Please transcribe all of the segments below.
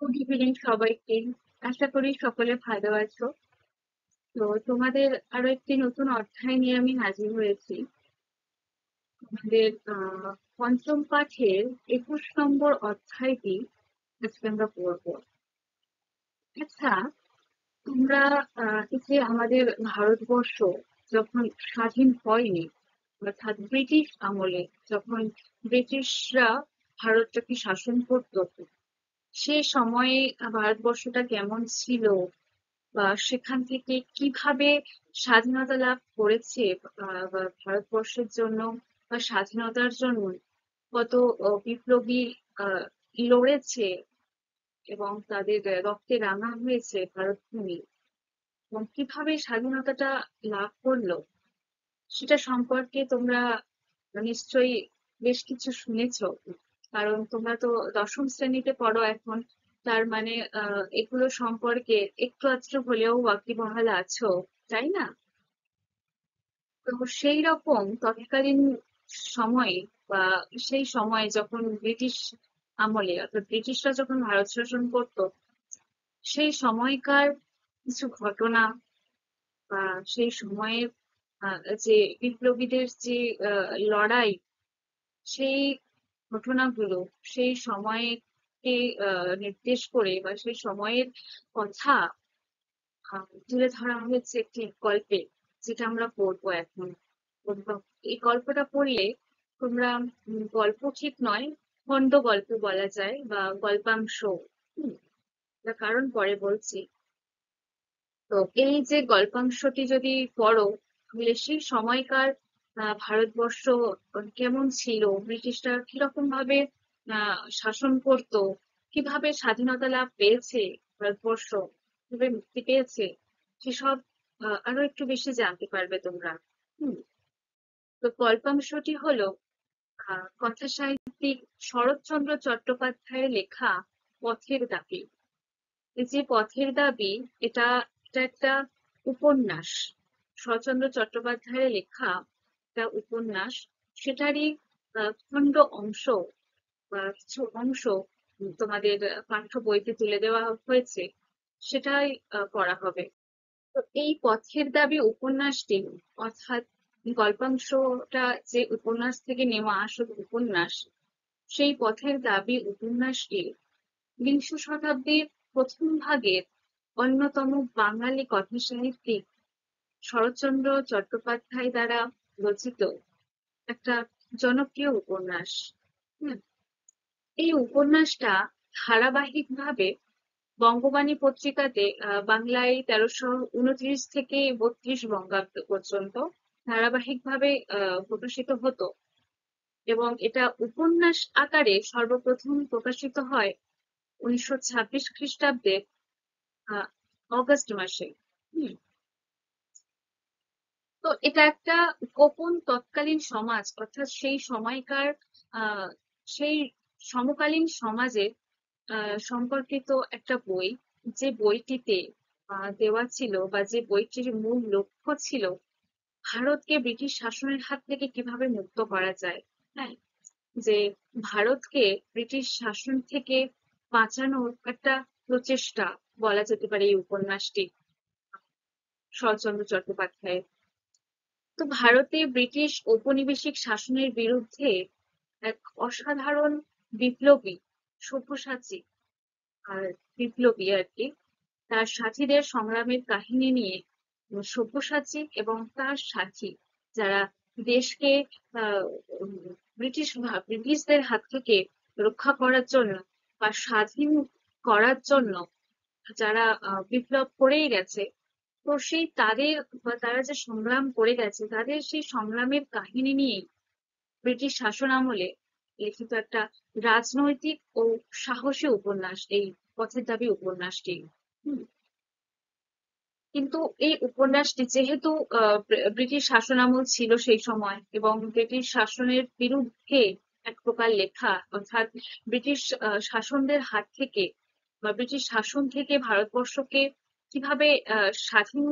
Good evening সবাইকে। আশা করি সকলে ভালো আছো। তো তোমাদের আরো একটি নতুন অধ্যায় নিয়ে আমি হাজির হয়েছি। আমাদের পঞ্চম পাঠের 21 নম্বর অধ্যায়টি আজকে আমরা পড়বো। আচ্ছা, তোমরা এই যে আমাদের ভারতবর্ষ যখন স্বাধীন হয়নি, অর্থাৎ ব্রিটিশ আমলে যখন ব্রিটিশরা ভারতটাকে শাসন করতো, সে সময়ে ভারতবর্ষটা কেমন ছিল, বা সেখান থেকে কিভাবে স্বাধীনতা লাভ করেছে, বা ভারতবর্ষের জন্য বা স্বাধীনতার জন্য কত বিপ্লবী আহ, লড়েছে এবং তাদের রক্তে রাঙা হয়েছে ভারতভূমি, এবং কিভাবে স্বাধীনতাটা লাভ করলো সেটা সম্পর্কে তোমরা নিশ্চয়ই বেশ কিছু শুনেছো। কারণ তোমরা তো দশম শ্রেণীতে পড়ো এখন, তার মানে এগুলো সম্পর্কে একটু আধটু হলেও ওয়াকিবহাল আছো, তাই না? তো সেই রকম তৎকালীন সময়ে, বা সেই সময়ে যখন ব্রিটিশ আমলে, অর্থাৎ ব্রিটিশরা যখন ভারত শাসন করতো, সেই সময়কার কিছু ঘটনা, বা সেই সময়ের যে বিপ্লবীদের যে লড়াই, সেই ঘটনাগুলো, সেই সময়কে নির্দেশ করে, বা সেই সময়ের কথা তুলে ধরা হয়েছে একটি গল্পে, যেটা আমরা পড়বো এখন। এবং এই গল্পটা পড়লে তোমরা, গল্প ঠিক নয়, খন্ড গল্প বলা যায়, বা গল্পাংশ। হুম, তার কারণ পরে বলছি। তো এই যে গল্পাংশটি যদি পড়ো, তাহলে সেই সময়কার ভারতবর্ষ কেমন ছিল, ব্রিটিশরা কিরকম ভাবে শাসন করত, কিভাবে স্বাধীনতা লাভ পেয়েছে ভারতবর্ষ, কিভাবে মুক্তি পেয়েছে, সেসব আরো একটু বেশি জানতে পারবে তোমরা। হুম। তো গল্পাংশটি হলো কথা সাহিত্যিক শরৎচন্দ্র চট্টোপাধ্যায়ের লেখা পথের দাবি। এই যে পথের দাবি, এটা এটা একটা উপন্যাস, শরৎচন্দ্র চট্টোপাধ্যায়ের লেখা একটা উপন্যাস। সেটারই খণ্ড অংশ বা কিছু অংশ তোমাদের পাঠ্য বইতে তুলে দেওয়া হয়েছে, সেটাই পড়া হবে। তো এই পথের দাবি উপন্যাসটি, অর্থাৎ গল্পাংশটা যে উপন্যাস থেকে নেওয়া আসল উপন্যাস, সেই পথের দাবি উপন্যাসটি বিংশ শতাব্দীর প্রথম ভাগের অন্যতম বাঙালি কথাসাহিত্যিক শরৎচন্দ্র চট্টোপাধ্যায় দ্বারা রচিত একটা জনপ্রিয় উপন্যাস। হুম, এই উপন্যাসটা ধারাবাহিকভাবে বঙ্গবাণী পত্রিকাতে বাংলায় 1329 থেকে 32 বঙ্গাব্দ পর্যন্ত ধারাবাহিকভাবে প্রকাশিত হতো, এবং এটা উপন্যাস আকারে সর্বপ্রথম প্রকাশিত হয় 1926 খ্রিস্টাব্দে আহ অগাস্ট মাসে। হুম। তো এটা একটা গোপন তৎকালীন সমাজ, অর্থাৎ সেই সময়কার আহ সেই সমকালীন সমাজের সম্পর্কিত একটা বই, যে বইটিতে দেওয়া ছিল, বা যে বইটির মূল লক্ষ্য ছিল ভারতকে ব্রিটিশ শাসনের হাত থেকে কিভাবে মুক্ত করা যায়। হ্যাঁ, যে ভারতকে ব্রিটিশ শাসন থেকে বাঁচানোর একটা প্রচেষ্টা বলা যেতে পারে এই উপন্যাসটি শরৎচন্দ্র চট্টোপাধ্যায়ের। তো ভারতে ব্রিটিশ ঔপনিবেশিক শাসনের বিরুদ্ধে এক অসাধারণ বিপ্লবী, সব্যসাচী আর বিপ্লবী আর কি, তার সাথীদের সংগ্রামের কাহিনী নিয়ে সব্যসাচী এবং তার সাথী, যারা দেশকে আহ ব্রিটিশদের হাত থেকে রক্ষা করার জন্য বা স্বাধীন করার জন্য যারা বিপ্লব করেই গেছে, তো সেই তাদের, বা তারা যে সংগ্রাম করে গেছে, তাদের সেই সংগ্রামের কাহিনী নিয়ে ব্রিটিশ শাসন আমলে লিখিত একটা রাজনৈতিক ও সাহসী উপন্যাস এই পথের দাবি উপন্যাসটি। হুম। কিন্তু এই উপন্যাসটি যেহেতু ব্রিটিশ শাসনামল ছিল সেই সময়, এবং ব্রিটিশ শাসনের বিরুদ্ধে এক প্রকার লেখা, অর্থাৎ ব্রিটিশ শাসনদের হাত থেকে, বা ব্রিটিশ শাসন থেকে ভারতবর্ষকে কিভাবে স্বাধীন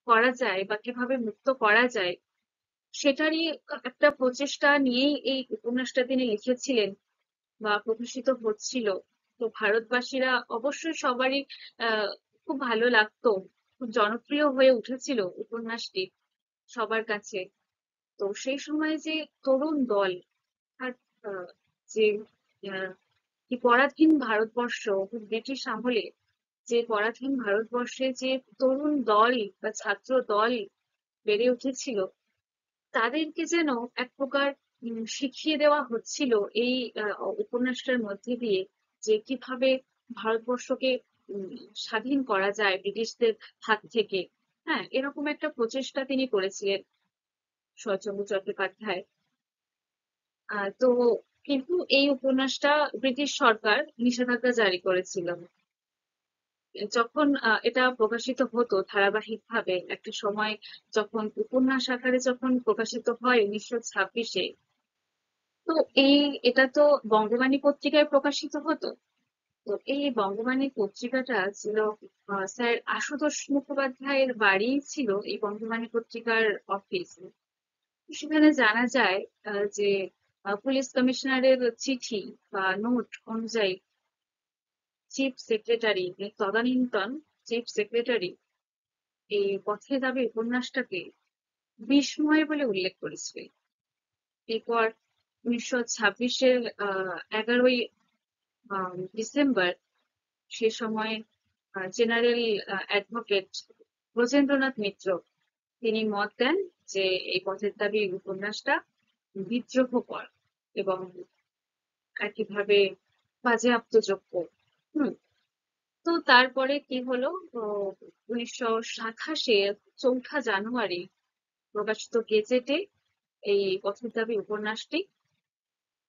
করা যায় বা কিভাবে মুক্ত করা যায়, সেটারই একটা প্রচেষ্টা নিয়েই এই উপন্যাসটা তিনি লিখেছিলেন বা প্রকাশিত হচ্ছিল। তো ভারতবাসীরা অবশ্যই সবারই খুব ভালো লাগতো, খুব জনপ্রিয় হয়ে উঠেছিল উপন্যাসটি সবার কাছে। তো সেই সময় যে তরুণ দল আর যে আহ, কি পরাধীন ভারতবর্ষ, ব্রিটিশ আমলে যে পরাধীন ভারতবর্ষে যে তরুণ দল বা ছাত্র দল বেড়ে উঠেছিল, তাদেরকে যেন এক প্রকার শিখিয়ে দেওয়া হচ্ছিল এই উপন্যাসটার মধ্যে দিয়ে, যে কিভাবে ভারতবর্ষকে উম, স্বাধীন করা যায় ব্রিটিশদের হাত থেকে। হ্যাঁ, এরকম একটা প্রচেষ্টা তিনি করেছিলেন শরৎচন্দ্র চট্টোপাধ্যায়। তো কিন্তু এই উপন্যাসটা ব্রিটিশ সরকার নিষেধাজ্ঞা জারি করেছিল। যখন এটা প্রকাশিত হতো ধারাবাহিকভাবে একটা সময়, যখন উপন্যাস আকারে যখন প্রকাশিত হয় 1926-এ, তো এটা তো বঙ্গবাণী পত্রিকায় প্রকাশিত হতো। তো এই বঙ্গবাণী পত্রিকাটা ছিল স্যার আশুতোষ মুখোপাধ্যায়ের বাড়ি ছিল এই বঙ্গবাণী পত্রিকার অফিস। সেখানে জানা যায় যে পুলিশ কমিশনারের চিঠি বা নোট অনুযায়ী চিফ সেক্রেটারি, তদানীন্তন চিফ সেক্রেটারি এই পথের দাবি উপন্যাসটাকে বিস্ময় বলে উল্লেখ করেছিলেন। এরপর 1926-এর 11ই ডিসেম্বর সে সময় জেনারেল অ্যাডভোকেট ব্রজেন্দ্রনাথ মিত্র তিনি মত দেন যে এই পথের দাবি উপন্যাসটা বিদ্রোহকর এবং একইভাবে বাজেয়াপ্তযোগ্য। হুম। তো তারপরে কি হলো, 1927-এর 4ঠা জানুয়ারি প্রকাশিত গেজেটে এই পথের দাবি উপন্যাসটি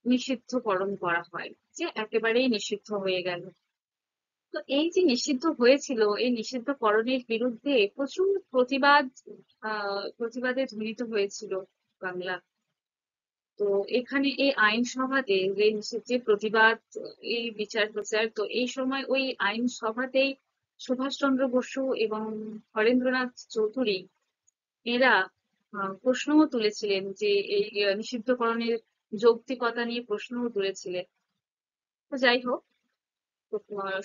নিষিদ্ধকরণ করা হয়, যে একেবারেই নিষিদ্ধ হয়ে গেল। তো এই যে নিষিদ্ধ হয়েছিল, এই নিষিদ্ধকরণের বিরুদ্ধে প্রচুর প্রতিবাদে ধ্বনিত হয়েছিল বাংলা। তো এখানে এই আইনসভাতে যে প্রতিবাদ, এই বিচার প্রচার, তো এই সময় ওই আইনসভাতেই সুভাষচন্দ্র বসু এবং হরেন্দ্রনাথ চৌধুরী এরা প্রশ্নও তুলেছিলেন, যে এই নিষিদ্ধকরণের যৌক্তিকতা নিয়ে প্রশ্নও তুলেছিলেন। তো যাই হোক, তো,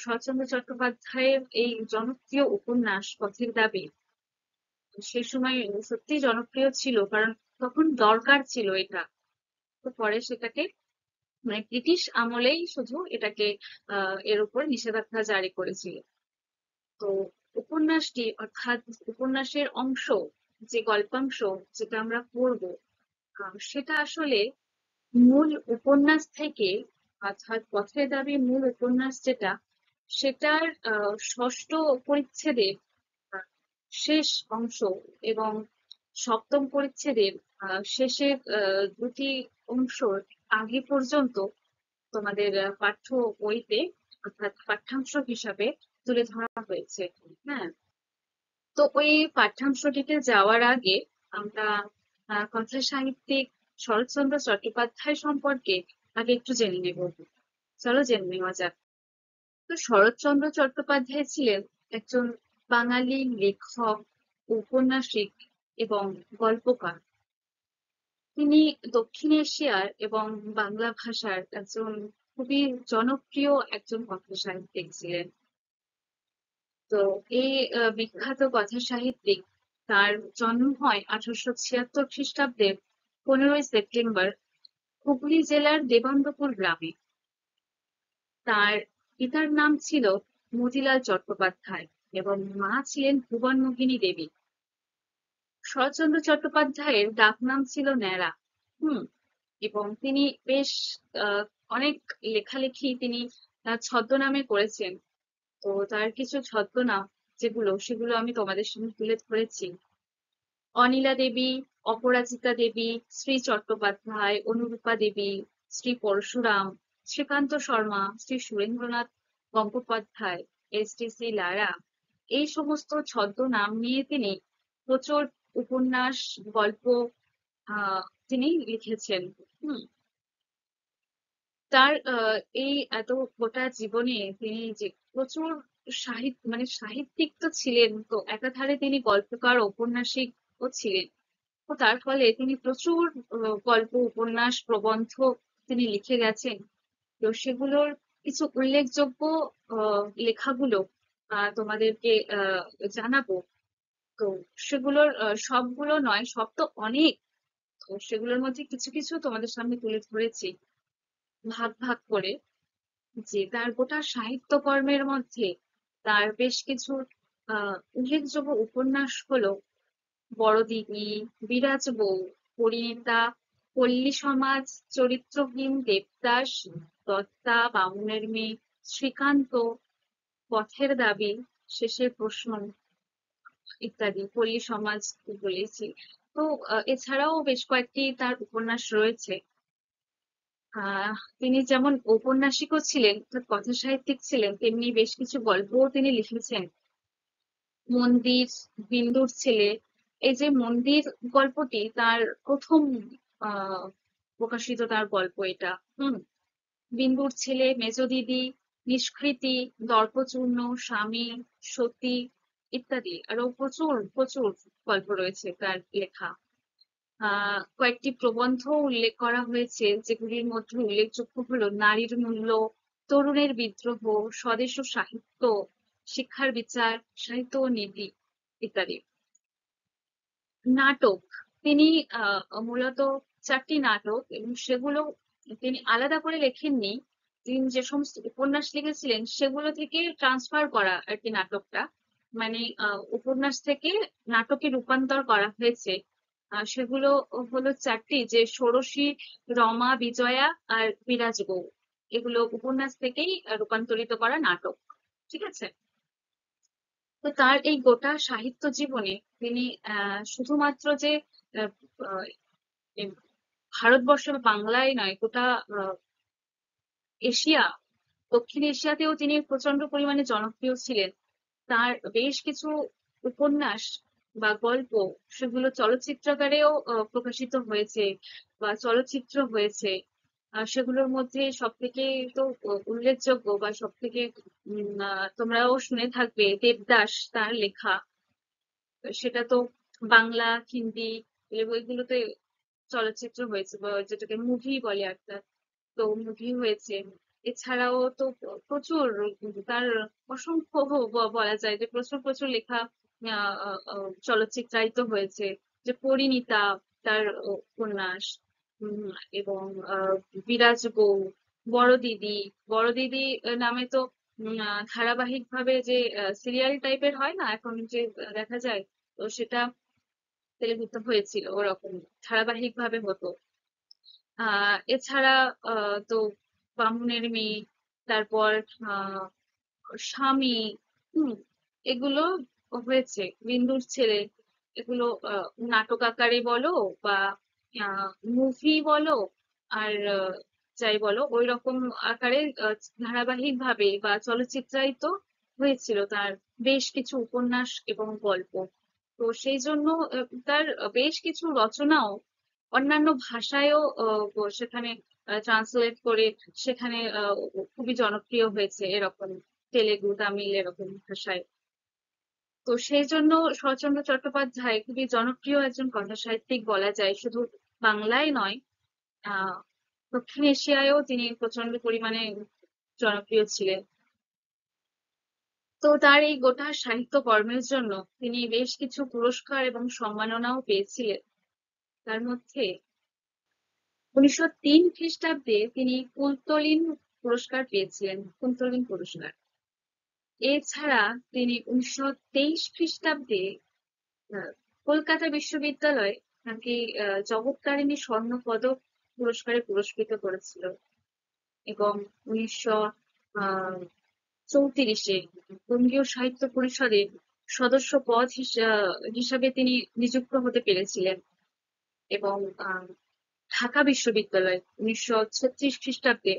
শরৎচন্দ্র চট্টোপাধ্যায়ের এই জনপ্রিয় উপন্যাস পথের দাবি সে সময় সত্যিই জনপ্রিয় ছিল, কারণ তখন দরকার ছিল এটা। তো পরে সেটাকে মানে ব্রিটিশ আমলেই শুধু এটাকে এর উপর নিষেধাজ্ঞা জারি করেছিল। তো উপন্যাসটি অর্থাৎ উপন্যাসের অংশ, যে গল্পাংশ যেটা আমরা পড়বো, সেটা আসলে মূল উপন্যাস থেকে, অর্থাৎ পথের দাবি মূল উপন্যাস যেটা, সেটার ষষ্ঠ পরিচ্ছেদের আহ, শেষ অংশ এবং সপ্তম পরিচ্ছেদের শেষের দুটি অংশ আগে পর্যন্ত তোমাদের পাঠ্য বইতে, অর্থাৎ পাঠ্যাংশ হিসাবে তুলে ধরা হয়েছে। হ্যাঁ, তো ওই পাঠ্যাংশটিতে যাওয়ার আগে আমরা কথা সাহিত্যিক শরৎচন্দ্র চট্টোপাধ্যায় সম্পর্কে আগে একটু জেনে নেব। চলো জেনে নেওয়া যাক। তো শরৎচন্দ্র চট্টোপাধ্যায় ছিলেন একজন বাঙালি লেখক, ঔপন্যাসিক এবং গল্পকার। তিনি দক্ষিণ এশিয়ার এবং বাংলা ভাষার একজন খুবই জনপ্রিয় একজন কথা সাহিত্যিক ছিলেন। তো এই বিখ্যাত কথা সাহিত্যিক, তার জন্ম হয় 1876 খ্রিস্টাব্দের 15ই সেপ্টেম্বর হুগলি জেলার দেবান্দপুর গ্রামে। তার পিতার নাম ছিল মতিলাল চট্টোপাধ্যায় এবং মা ছিলেন ভুবনমোহিনী দেবী। শরৎচন্দ্র চট্টোপাধ্যায়ের ডাকনাম ছিল ন্যাড়া। হুম। এবং তিনি বেশ আহ, অনেক লেখালেখি তিনি তার ছদ্মনামে করেছেন। তো তার কিছু ছদ্মনাম সেগুলো আমি তোমাদের সামনে তুলে ধরেছি: অনিলা দেবী, অপরাজিতা দেবী, শ্রী চট্টোপাধ্যায়, অনুরূপা দেবী, শ্রী পরশুরাম, শ্রীকান্ত শর্মা, শ্রী সুরেন্দ্রনাথ গঙ্গোপাধ্যায়, STC লারা, এই সমস্ত ছদ্মনাম নিয়ে তিনি প্রচুর উপন্যাস, গল্প আহ তিনি লিখেছেন। হুম। তার এই এত গোটা জীবনে তিনি যে প্রচুর সাহিত্যিক তো ছিলেন, তো একাধারে তিনি গল্পকার, ঔপন্যাসিক ও ছিলেন। তো তার ফলে তিনি প্রচুর গল্প, উপন্যাস, প্রবন্ধ তিনি লিখে গেছেন। তো সেগুলোর কিছু উল্লেখযোগ্য লেখাগুলো তোমাদেরকে জানাবো। তো সেগুলোর সবগুলো নয়, সব তো অনেক। তো সেগুলোর মধ্যে কিছু কিছু তোমাদের সামনে তুলে ধরেছি ভাগ ভাগ করে, যে তার গোটা সাহিত্যকর্মের মধ্যে তার বেশ কিছু উল্লেখযোগ্য উপন্যাস হলো বড়দিদি, বিরাজ বউ, পরিণীতা, পল্লী সমাজ, চরিত্রহীন, দেবদাস, দত্তা, বামুনের মেয়ে, শ্রীকান্ত, পথের দাবি, শেষের প্রশ্ন ইত্যাদি। পল্লী সমাজ তো বলেছি। তো এছাড়াও বেশ কয়েকটি তার উপন্যাস রয়েছে। তিনি যেমন ঔপন্যাসিকও ছিলেন, অর্থাৎ কথা সাহিত্যিক ছিলেন, তেমনি বেশ কিছু গল্পও তিনি লিখেছেন। মন্দির, বিন্দুর ছেলে, এই যে মন্দির গল্পটি তার প্রথম আহ প্রকাশিত তার গল্প এটা। বিন্দুর ছেলে, মেজদিদি, নিষ্কৃতি, দর্পচূর্ণ, স্বামী, সতী ইত্যাদি আরো প্রচুর প্রচুর গল্প রয়েছে তার লেখা। কয়েকটি প্রবন্ধ উল্লেখ করা হয়েছে, যেগুলির মধ্যে উল্লেখযোগ্য হলো নারীর মূল্য, তরুণের বিদ্রোহ, স্বদেশ ও সাহিত্য, শিক্ষার বিচার, সাহিত্য ও নীতি ইত্যাদি। নাটক, তিনি মূলত 4টি নাটক, এবং সেগুলো তিনি আলাদা করে লেখেননি। তিনি যে সমস্ত উপন্যাস লিখেছিলেন সেগুলো থেকে ট্রান্সফার করা আর কি নাটকটা, মানে উপন্যাস থেকে নাটকে রূপান্তর করা হয়েছে। সেগুলো হলো 4টি, যে ষোড়শী, রমা, বিজয়া আর বিরাজ বউ। এগুলো উপন্যাস থেকেই রূপান্তরিত করা নাটক। ঠিক আছে। তো তার এই গোটা সাহিত্য জীবনে তিনি শুধুমাত্র যে আহ, আহ, এই ভারতবর্ষ বা বাংলায় নয়, গোটা এশিয়া, দক্ষিণ এশিয়াতেও তিনি প্রচন্ড পরিমাণে জনপ্রিয় ছিলেন। তার বেশ কিছু উপন্যাস বা গল্প, সেগুলো চলচ্চিত্রাকারেও প্রকাশিত হয়েছে বা চলচ্চিত্র হয়েছে। সেগুলোর মধ্যে সব থেকে তো উল্লেখযোগ্য বা সব থেকে তোমরাও শুনে থাকবে দেবদাস, তার লেখা। সেটা তো বাংলা, হিন্দি এগুলোতে চলচ্চিত্র হয়েছে, বা যেটাকে মুভি বলে একটা। তো মুভি হয়েছে। এছাড়াও তো প্রচুর, তার অসংখ্য বলা যায় যে প্রচুর প্রচুর লেখা চলচ্চিত্রায়িত হয়েছে। যে পরিণীতা, তার উপন্যাস, উম, এবং বিরাজ বউ, বড় দিদি। বড় দিদি নামে তো ধারাবাহিক ভাবে যে সিরিয়াল টাইপের হয় না এখন, যে দেখা যায়, তো সেটা তেলেগুতে হয়েছিল ওরকম, ধারাবাহিক ভাবে হতো। এছাড়া তো বামুনের মেয়ে, তারপর আহ স্বামী, হুম এগুলো হয়েছে। বিন্দুর ছেলে, এগুলো নাটক আকারে বলো বা মুভি বলো, আর যাই বলো, ওই রকম আকারে ধারাবাহিক ভাবে বা চলচ্চিত্রায়িত হয়েছিল তার বেশ কিছু উপন্যাস এবং গল্প। তো সেই জন্য তার বেশ কিছু রচনাও অন্যান্য ভাষায়ও সেখানে ট্রান্সলেট করে সেখানে খুবই জনপ্রিয় হয়েছে এরকম, তেলেগু, তামিল এরকম ভাষায়। তো সেই জন্য শরৎচন্দ্র চট্টোপাধ্যায় খুবই জনপ্রিয় একজন কথা সাহিত্যিক বলা যায়, শুধু বাংলায় নয়, আহ দক্ষিণ এশিয়ায়ও তিনি প্রচন্ড পরিমাণে জনপ্রিয় ছিলেন। তো তার এই গোটা সাহিত্য কর্মের জন্য তিনি বেশ কিছু পুরস্কার এবং সম্মাননাও পেয়েছিলেন। তার মধ্যে 1903 খ্রিস্টাব্দে তিনি কুলতলিন পুরস্কার পেয়েছিলেন, কুন্তলিন পুরস্কার। এছাড়া তিনি 1923 খ্রিস্টাব্দে আহ, কলকাতা বিশ্ববিদ্যালয় তাকে জগত্তারিণী স্বর্ণ পদক পুরস্কারে পুরস্কৃত করেছিল। এবং 1934-এ বঙ্গীয় সাহিত্য পরিষদের সদস্য পদ হিসাবে তিনি নিযুক্ত হতে পেরেছিলেন। এবং ঢাকা বিশ্ববিদ্যালয় 1936 খ্রিস্টাব্দে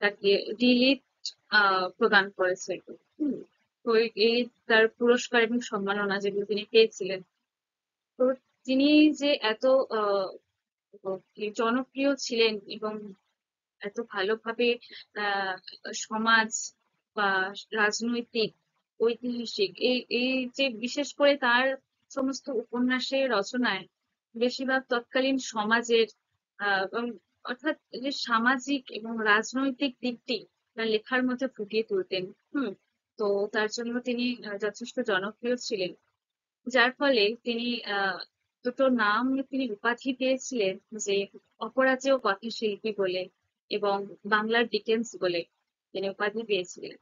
তাকে ডিলিট প্রদান করেছে। হুম, তো এই তার পুরস্কার এবং সম্মাননা যেগুলো তিনি পেয়েছিলেন। তো তিনি যে এত আহ জনপ্রিয় ছিলেন এবং এত ভালোভাবে আহ সমাজ বা রাজনৈতিক, ঐতিহাসিক, এই এই যে বিশেষ করে তার সমস্ত উপন্যাসের রচনায় বেশিরভাগ তৎকালীন সমাজের এবং অর্থাৎ যে সামাজিক এবং রাজনৈতিক দিকটি তার লেখার মধ্যে ফুটিয়ে তুলতেন। হুম। তো তার জন্য তিনি যথেষ্ট জনপ্রিয় ছিলেন, যার ফলে তিনি দুটো নাম, তিনি উপাধি পেয়েছিলেন, যে অপরাজেয় কথাশিল্পী বলে এবং বাংলার ডিকেন্স বলে তিনি উপাধি পেয়েছিলেন।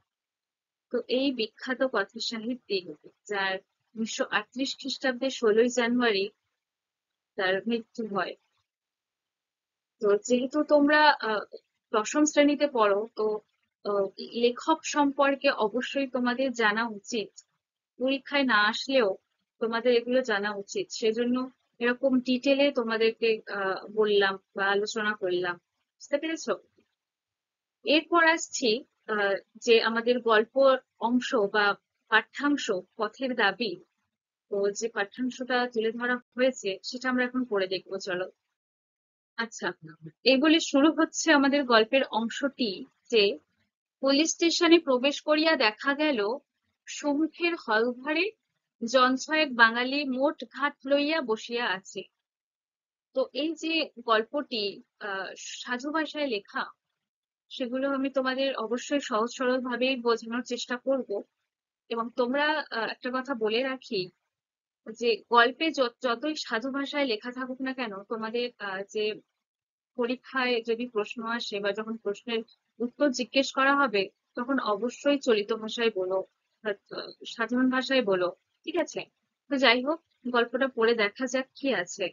তো এই বিখ্যাত কথা সাহিত্যিক, যার 1938 খ্রিস্টাব্দে 16ই জানুয়ারি তার মৃত্যু হয়। তো যেহেতু তোমরা দশম শ্রেণীতে পড়ো, তো আহ, লেখক সম্পর্কে অবশ্যই তোমাদের জানা উচিত। পরীক্ষায় না আসলেও তোমাদের এগুলো জানা উচিত, সেজন্য এরকম ডিটেলে তোমাদেরকে বললাম বা আলোচনা করলাম। বুঝতে পেরেছো? এরপর আসছি যে আমাদের গল্প অংশ বা পাঠ্যাংশ, পথের দাবি। তো যে পাঠ্যাংশটা তুলে ধরা হয়েছে সেটা আমরা এখন পড়ে দেখবো, চলো। আচ্ছা, এই বলে শুরু হচ্ছে আমাদের গল্পের অংশটি, যে পুলিশ স্টেশনে প্রবেশ করিয়া দেখা গেল সম্মুখের হলঘরে জন ছয়েক বাঙালি মোট ঘাট লইয়া বসিয়া আছে। তো এই যে গল্পটি আহ সাধু ভাষায় লেখা, সেগুলো আমি তোমাদের অবশ্যই সহজ সরল ভাবেই বোঝানোর চেষ্টা করব। এবং তোমরা একটা কথা বলে রাখি, যে গল্পে যতই সাধু ভাষায় লেখা থাকুক না কেন, তোমাদের যে পরীক্ষায় যদি প্রশ্ন আসে বা যখন প্রশ্নের উত্তর জিজ্ঞেস করা হবে, তখন অবশ্যই চলিত ভাষায় বলো, অর্থাৎ, সাধারণ ভাষায় বলো। ঠিক আছে? তো যাই হোক, গল্পটা পড়ে দেখা যাক কি আছে।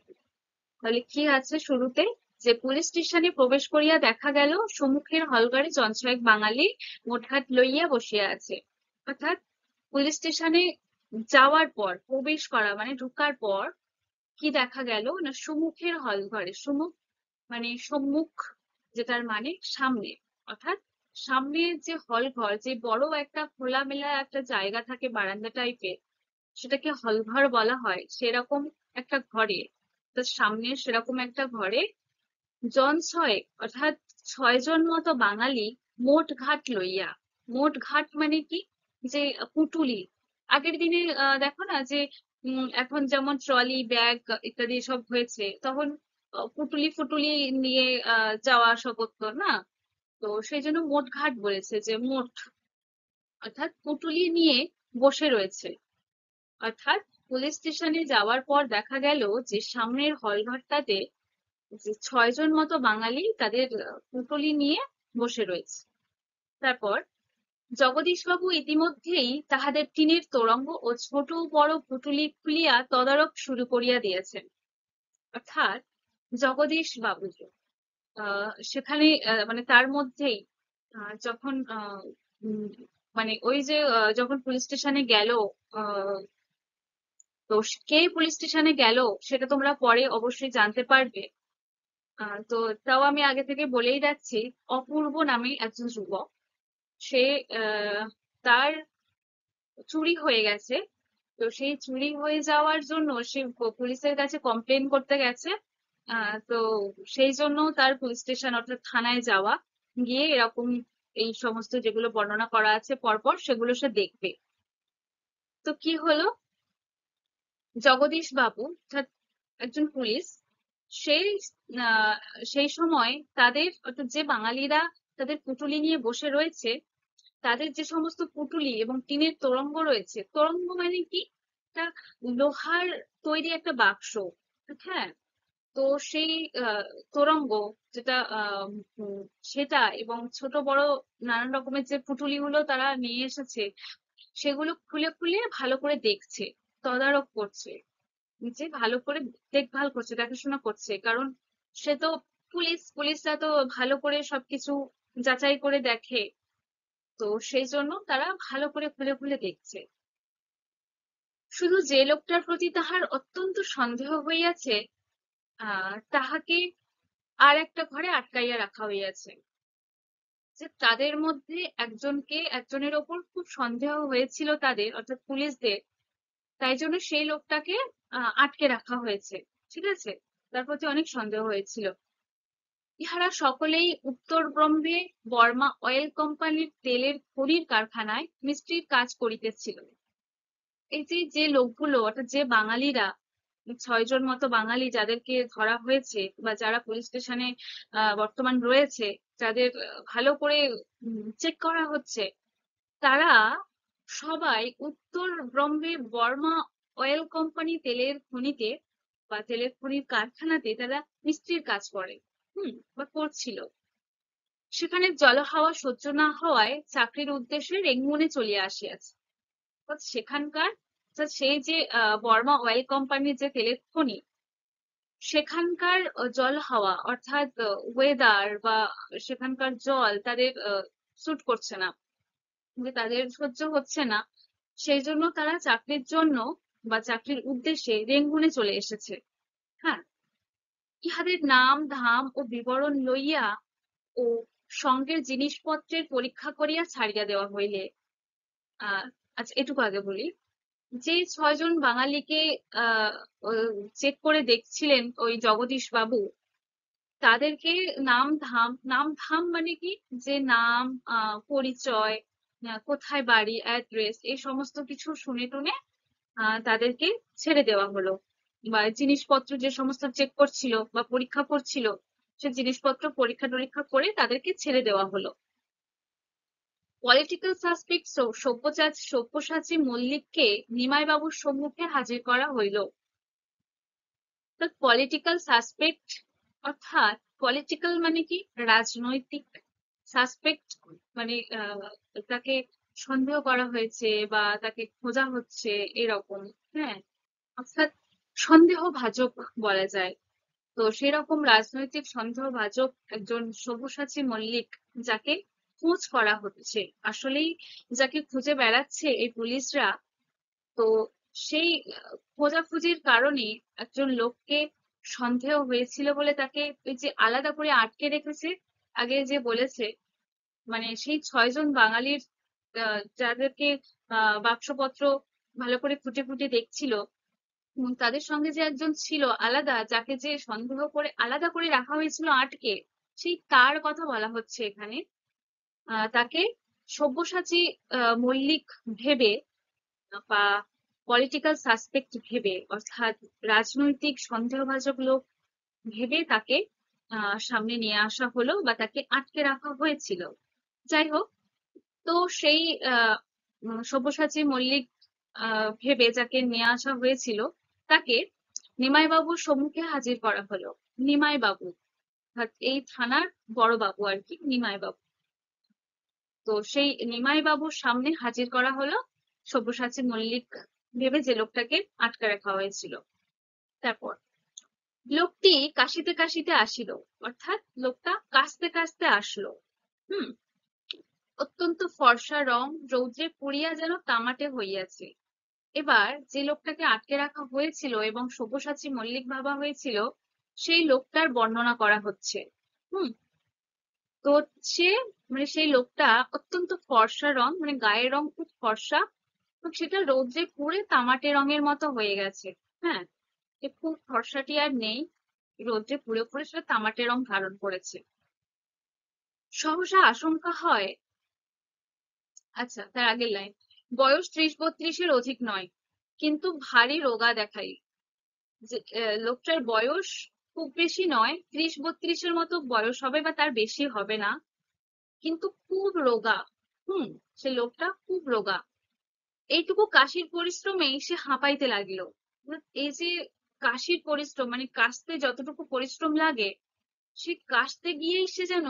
তাহলে কি আছে শুরুতে, যে পুলিশ স্টেশনে প্রবেশ করিয়া দেখা গেল সম্মুখের হলঘরে জন ছয়েক বাঙালি মোটঘাট লইয়া বসিয়া আছে। অর্থাৎ পুলিশ স্টেশনে যাওয়ার পর, প্রবেশ করা মানে ঢোকার পর কি দেখা গেল না, সম্মুখের হলঘরে, সম্মুখ মানে সম্মুখ, যেটার মানে সামনে। অর্থাৎ সামনের যে হল ঘর, যে বড় একটা খোলামেলা একটা জায়গা থাকে বারান্দা টাইপের, সেটাকে হলঘর বলা হয়। সেরকম একটা ঘরে, তার সামনে সেরকম একটা ঘরে জন ছয়েক, অর্থাৎ 6 জন মতো বাঙালি মোট ঘাট লইয়া। মোট ঘাট মানে কি, যে পুটুলি। আগের দিনে দেখো না, যে এখন যেমন ট্রলি ব্যাগ ইত্যাদি সব হয়েছে, তখন পুটুলি ফুটুলি নিয়ে যাওয়া আসা করতো না। তো সেই জন্য মোট ঘাট বলেছে, যে মোট, অর্থাৎ পুটুলি নিয়ে বসে রয়েছে। অর্থাৎ পুলিশ স্টেশনে যাওয়ার পর দেখা গেল যে সামনের হলঘরটাতে যে 6 জন মতো বাঙালি তাদের পুটুলি নিয়ে বসে রয়েছে। তারপর জগদীশবাবু ইতিমধ্যেই তাহাদের টিনের তোরঙ্গ ও ছোট বড় পুটুলি খুলিয়া তদারক শুরু করিয়া দিয়েছেন। অর্থাৎ জগদীশ বাবু সেখানে মানে তার মধ্যেই যখন মানে ওই যে যখন পুলিশ স্টেশনে গেল, আহ, তো কে পুলিশ স্টেশনে গেল সেটা তোমরা পরে অবশ্যই জানতে পারবে। তো তাও আমি আগে থেকে বলেই যাচ্ছি, অপূর্ব নামে একজন যুবক, সে তার চুরি হয়ে গেছে। তো সেই চুরি হয়ে যাওয়ার জন্য সে পুলিশের কাছে কমপ্লেন করতে গেছে। তো সেই জন্য তার পুলিশ স্টেশন অর্থাৎ থানায় যাওয়া, গিয়ে এরকম এই সমস্ত যেগুলো বর্ণনা করা আছে পরপর, সেগুলো সে দেখবে। তো কি হলো, জগদীশ বাবু অর্থাৎ একজন পুলিশ, সেই আহ, সেই সময় তাদের, অর্থাৎ যে বাঙালিরা তাদের পুটুলি নিয়ে বসে রয়েছে, তাদের যে সমস্ত পুটুলি এবং টিনের তোরঙ্গ রয়েছে, তোরঙ্গ মানে কি, একটা লোহার তৈরি একটা বাক্স। হ্যাঁ। তো সেই আহ, তোরঙ্গ, যেটা সেটা এবং ছোট বড় নানান রকমের যে পুটুলিগুলো তারা নিয়ে এসেছে, সেগুলো খুলে খুলে ভালো করে দেখছে, তদারক করছে, যে ভালো করে দেখভাল করছে, দেখাশোনা করছে। কারণ সে তো পুলিশ, পুলিশরা তো ভালো করে সবকিছু যাচাই করে দেখে। তো সেই জন্য তারা ভালো করে খুলে খুলে দেখছে। শুধু যে লোকটার প্রতি তাহার অত্যন্ত সন্দেহ হইয়াছে, তাহাকে আর একটা ঘরে আটকাইয়া রাখা হইয়াছে। যে তাদের মধ্যে একজনকে, একজনের ওপর খুব সন্দেহ হয়েছিল তাদের, অর্থাৎ পুলিশদের। তাই জন্য সেই লোকটাকে আটকে রাখা হয়েছে। ঠিক আছে? তার প্রতি অনেক সন্দেহ হয়েছিল। ইহারা সকলেই উত্তর ব্রহ্মে বর্মা অয়েল কোম্পানির তেলের খনির কারখানায় মিস্ত্রির কাজ করিতেছিল। এই যে যে লোকগুলো, অর্থাৎ যে বাঙালিরা 6 জন মতো বাঙালি যাদেরকে ধরা হয়েছে বা যারা পুলিশ স্টেশনে বর্তমান রয়েছে, যাদের ভালো করে চেক করা হচ্ছে, তারা সবাই উত্তরবঙ্গে বর্মা অয়েল কোম্পানি তেলের খনিতে বা তেলের খনির কারখানাতে তারা মিস্ত্রির কাজ করে, বা করছিল। সেখানে জলহাওয়া সহ্য না হওয়ায় চাকরির উদ্দেশ্যে রেঙ্গুনে চলিয়া আসিয়াছে। অর্থাৎ সেখানকার, অর্থাৎ সেই যে বর্মা অয়েল কোম্পানির যে তেলের খনি, সেখানকার জল হাওয়া অর্থাৎ ওয়েদার বা সেখানকার জল তাদের স্যুট করছে না, যে তাদের সহ্য হচ্ছে না। সেই জন্য তারা চাকরির জন্য বা চাকরির উদ্দেশ্যে রেঙ্গুনে চলে এসেছে। হ্যাঁ, ইহাদের নাম ধাম ও বিবরণ লইয়া ও সঙ্গের জিনিসপত্রের পরীক্ষা করিয়া ছাড়িয়া দেওয়া হইলে, আহ আচ্ছা এটুকু আগে বলি, যে 6 জন বাঙালিকে আহ চেক করে দেখছিলেন ওই জগদীশ বাবু, তাদেরকে নাম ধাম মানে কি, যে নাম, পরিচয়, কোথায় বাড়ি, অ্যাড্রেস, এই সমস্ত কিছু শুনে টুনে তাদেরকে ছেড়ে দেওয়া হলো। বা জিনিসপত্র যে সমস্ত চেক করছিল বা পরীক্ষা করছিল, সে জিনিসপত্র পরীক্ষা টরীক্ষা করে তাদেরকে ছেড়ে দেওয়া হলো। পলিটিক্যাল সাসপেক্ট সব্যসাচী মল্লিককে নিমাই বাবুর সম্মুখে হাজির করা হইল। পলিটিক্যাল সাসপেক্ট অর্থাৎ পলিটিক্যাল মানে কি, রাজনৈতিক, সাসপেক্ট মানে তাকে সন্দেহ করা হয়েছে বা তাকে খোঁজা হচ্ছে, এরকম। হ্যাঁ, অর্থাৎ সন্দেহভাজন বলা যায়। তো সেরকম রাজনৈতিক সন্দেহভাজন একজন সব্যসাচী মল্লিক, যাকে খোঁজ করা হচ্ছে, আসলেই যাকে খুঁজে বেড়াচ্ছে এই পুলিশরা। তো সেই খোঁজাখুঁজির কারণে একজন লোককে সন্দেহ হয়েছিল বলে তাকে ওই যে আলাদা করে আটকে রেখেছে, আগে যে বলেছে, মানে সেই 6 জন বাঙালির যাদেরকে বাক্সপত্র ভালো করে খুঁটে খুঁটে দেখছিল, তাদের সঙ্গে যে একজন ছিল আলাদা, যাকে যে সন্দেহ করে আলাদা করে রাখা হয়েছিল আটকে, সেই তার কথা বলা হচ্ছে এখানে। তাকে সব্যসাচী মল্লিক ভেবে বা পলিটিক্যাল সাসপেক্ট ভেবে, অর্থাৎ রাজনৈতিক সন্দেহভাজন লোক ভেবে তাকে সামনে নিয়ে আসা হলো বা তাকে আটকে রাখা হয়েছিল। যাই হোক, তো সেই সব্যসাচী মল্লিক ভেবে যাকে নিয়ে আসা হয়েছিল, তাকে নিমাই বাবুর সম্মুখে হাজির করা হলো। নিমাই বাবু অর্থাৎ এই থানার বড় বাবু আর কি, নিমাই বাবু। তো সেই নিমাই বাবুর সামনে হাজির করা হলো সব্যসাচী মল্লিক ভেবে যে লোকটাকে আটকে রাখা হয়েছিল। তারপর লোকটি কাশিতে কাশিতে আসিল, অর্থাৎ লোকটা কাশতে কাশতে আসলো। হুম, অত্যন্ত ফর্সা রং, রৌদ্রে পুড়িয়া যেন তামাটে হইয়াছে। এবার যে লোকটাকে আটকে রাখা হয়েছিল এবং সব্যসাচী মল্লিক ভাবা হয়েছিল, সেই লোকটার বর্ণনা করা হচ্ছে। হুম, তো সে, মানে সেই লোকটা অত্যন্ত ফর্সা রং, মানে গায়ের রং খুব ফর্সা, এবং সেটা রৌদ্রে পুড়ে তামাটে রঙের মতো হয়ে গেছে। হ্যাঁ, যে খুব ফর্সাটি আর নেই, রৌদ্রে পুড়ে পুড়ে সেটা তামাটে রং ধারণ করেছে। সহসা আশঙ্কা হয়, আচ্ছা তার আগের লাইন, বয়স 30-32-এর অধিক নয়, কিন্তু ভারী রোগা দেখাই। যে লোকটার বয়স খুব বেশি নয়, 30-32-এর মতো বয়স হবে বা তার বেশি হবে না, কিন্তু খুব রোগা। হুম, সে লোকটা খুব রোগা। এইটুকু কাশির পরিশ্রমেই সে হাঁপাইতে লাগিল। এই যে কাশির পরিশ্রম, মানে কাশতে যতটুকু পরিশ্রম লাগে, সে কাশতে গিয়েই সে যেন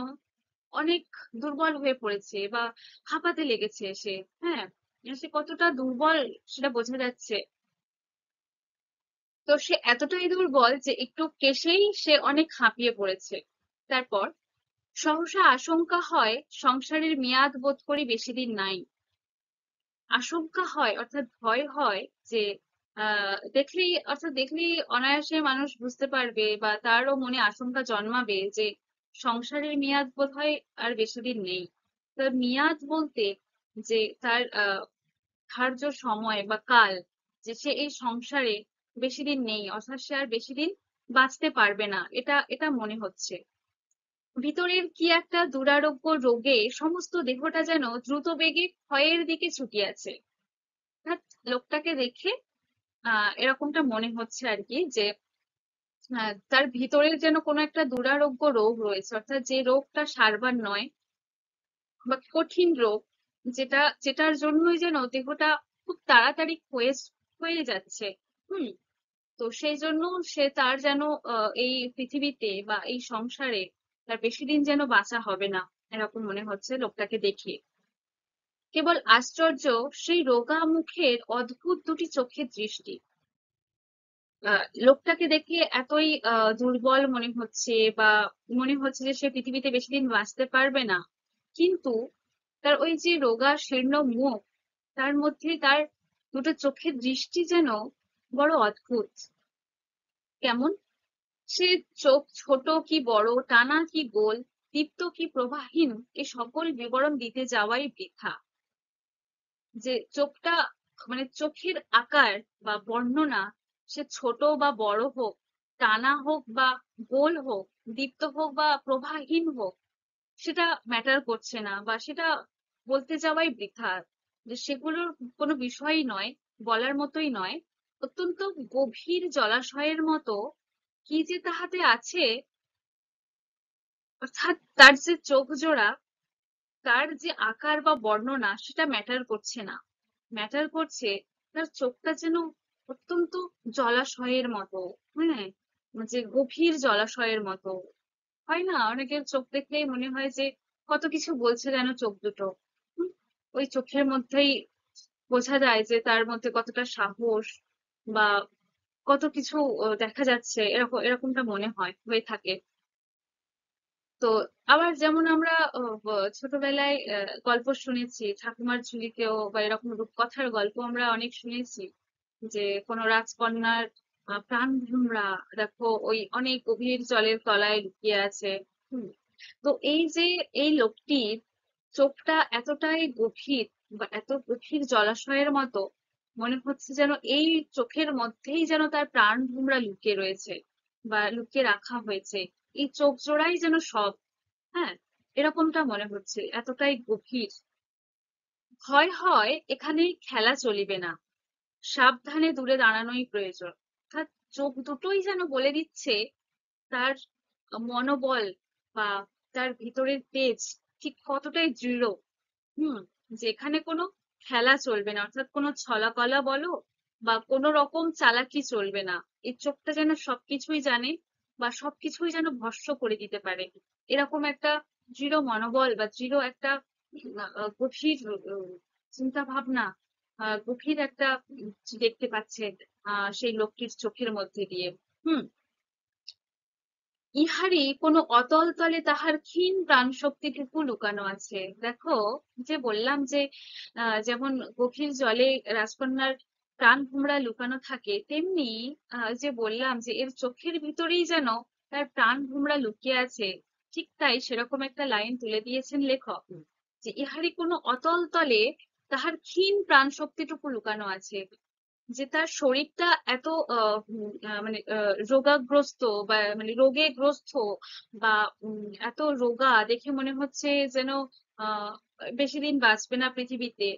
অনেক দুর্বল হয়ে পড়েছে বা হাঁপাতে লেগেছে সে। হ্যাঁ, সে কতটা দুর্বল সেটা বোঝা যাচ্ছে। তো সে এতটাই দুর্বল যে একটু কেশেই সে অনেক হাঁপিয়ে পড়েছে। তারপর সহসা আশঙ্কা হয়, সংসারের মেয়াদ বোধ করি বেশি দিন নাই। আশঙ্কা হয় অর্থাৎ ভয় হয় যে দেখলেই অনায়াসে মানুষ বুঝতে পারবে বা তারও মনে আশঙ্কা জন্মাবে যে সংসারের মেয়াদ বোধহয় আর বেশি দিন নেই। তার মেয়াদ বলতে যে তার ধার্য সময় বা কাল, যে সে এই সংসারে বেশি দিন নেই, অর্থাৎ সে আর বেশি দিন বাঁচতে পারবে না, এটা এটা মনে হচ্ছে। ভিতরের কি একটা দুরারোগ্য রোগে সমস্ত দেহটা যেন দ্রুত বেগে ক্ষয়ের দিকে ছুটিয়াছে। অর্থাৎ লোকটাকে দেখে এরকমটা মনে হচ্ছে আর কি, যে তার ভিতরে যেন কোনো একটা দুরারোগ্য রোগ রয়েছে, অর্থাৎ যে রোগটা সারবার নয় বা কঠিন রোগ, যেটার জন্যই যেন দেহটা খুব তাড়াতাড়ি হয়ে যাচ্ছে। হুম। তো সেই জন্য সে তার যেন এই পৃথিবীতে বা এই সংসারে তার বেশি দিন যেন বাঁচা হবে না, এরকম মনে হচ্ছে লোকটাকে দেখে। কেবল আশ্চর্য সেই রোগা মুখের অদ্ভুত দুটি চোখের দৃষ্টি। লোকটাকে দেখে এতই দুর্বল মনে হচ্ছে, বা মনে হচ্ছে যে সে পৃথিবীতে বেশি দিন বাঁচতে পারবে না, কিন্তু তার ওই যে রোগা শীর্ণ মুখ, তার মধ্যে তার দুটো চোখের দৃষ্টি যেন বড় অদ্ভুত। কেমন? সে চোখ ছোট কি বড়, টানা কি গোল, দীপ্ত কি প্রবাহহীন, এ সকল বিবরণ দিতে যাওয়াই বৃথা। যে চোখটা, মানে চোখের আকার বা বর্ণনা, সে ছোট বা বড় হোক, টানা হোক বা গোল হোক, দীপ্ত হোক বা প্রবাহহীন হোক, সেটা ম্যাটার করছে না, বা সেটা বলতে যাওয়াই বৃথা। যে সেগুলোর কোনো বিষয়ই নয়, বলার মতোই নয়। অত্যন্ত গভীর জলাশয়ের মতো কি যে তাহাতে আছে, অর্থাৎ তার যে চোখ জোড়া, তার যে আকার বা বর্ণনা, সেটা ম্যাটার করছে না। ম্যাটার করছে তার চোখটা যেন অত্যন্ত জলাশয়ের মতো। হ্যাঁ, যে গভীর জলাশয়ের মতো। হয় না, অনেকের চোখ দেখলেই মনে হয় যে কত কিছু বলছে যেন চোখ দুটো। হুম, ওই চোখের মধ্যেই বোঝা যায় যে তার মধ্যে কতটা সাহস, বা কত কিছু দেখা যাচ্ছে, এরকমটা মনে হয়ে থাকে। তো আবার যেমন আমরা ছোটবেলায় গল্প শুনেছি, ঠাকুমার ঝুলিতেও বা এরকম রূপকথার গল্প আমরা অনেক শুনেছি, যে কোনো রাজকন্যার প্রাণ ভ্রমরা দেখো ওই অনেক গভীর জলের তলায় লুকিয়ে আছে। হুম। তো এই যে এই লোকটির চোখটা এতটাই গভীর, বা এত গভীর জলাশয়ের মতো, মনে হচ্ছে যেন এই চোখের মধ্যেই যেন তার প্রাণ ভ্রমরা লুকিয়ে রয়েছে, বা লুকিয়ে রাখা হয়েছে। এই চোখ জোড়াই যেন সব। হ্যাঁ, এরকমটা মনে হচ্ছে, এতটাই গভীর। ভয় হয় এখানে খেলা চলিবে না, সাবধানে দূরে দাঁড়ানোই প্রয়োজন। অর্থাৎ চোখ দুটোই যেন বলে দিচ্ছে তার মনোবল, বা তার ভিতরের তেজ ঠিক কতটাই দৃঢ়। হুম। যে এখানে কোনো খেলা চলবে না, অর্থাৎ কোনো ছলাকলা বলো বা কোনো রকম চালাকি চলবে না। এই চোখটা যেন সবকিছুই জানে, বা সবকিছুই যেন ভস্ম করে দিতে পারে, এরকম একটা দৃঢ় মনোবল, বা দৃঢ় একটা গভীর চিন্তা ভাবনা, গভীর একটা দেখতে পাচ্ছে সেই লোকটির চোখের মধ্যে দিয়ে। হুম। ইহারই কোনো অতল তলে তাহার ক্ষীণ প্রাণ শক্তিটুকু লুকানো আছে। দেখো, যে বললাম যে যেমন গভীর জলে রাজকন্যার প্রাণ ভোমরা লুকানো থাকে, তেমনি যে বললাম যে এর চোখের ভিতরেই যেন তার প্রাণ ভোমরা লুকিয়ে আছে। ঠিক তাই, সেরকম একটা লাইন তুলে দিয়েছেন লেখক, যে ইহারই কোনো অতল তলে তাহার ক্ষীণ প্রাণ শক্তিটুকু লুকানো আছে। যে তার শরীরটা এত মানে রোগাগ্রস্ত, বা মানে রোগে গ্রস্ত, বা এত রোগা দেখে মনে হচ্ছে যেন আহ বেশি দিন বাঁচবে না পৃথিবীতে।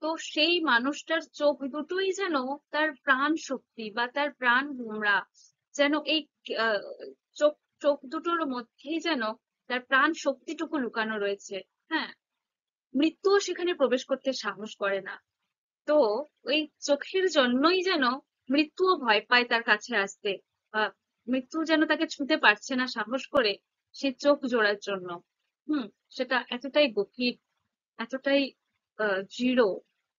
তো সেই মানুষটার চোখ দুটোই যেন তার প্রাণ শক্তি, বা তার প্রাণ ভোমরা, যেন এই আহ, চোখ চোখ দুটোর মধ্যেই যেন তার প্রাণ শক্তিটুকু লুকানো রয়েছে। হ্যাঁ, মৃত্যুও সেখানে প্রবেশ করতে সাহস করে না। তো ওই চোখের জন্যই যেন মৃত্যুও ভয় পায় তার কাছে আসতে, বা মৃত্যু যেন তাকে ছুঁতে পারছে না সাহস করে, সে চোখ জোড়ার জন্য। হুম। সেটা এতটাই গভীর, এতটাই দৃঢ়,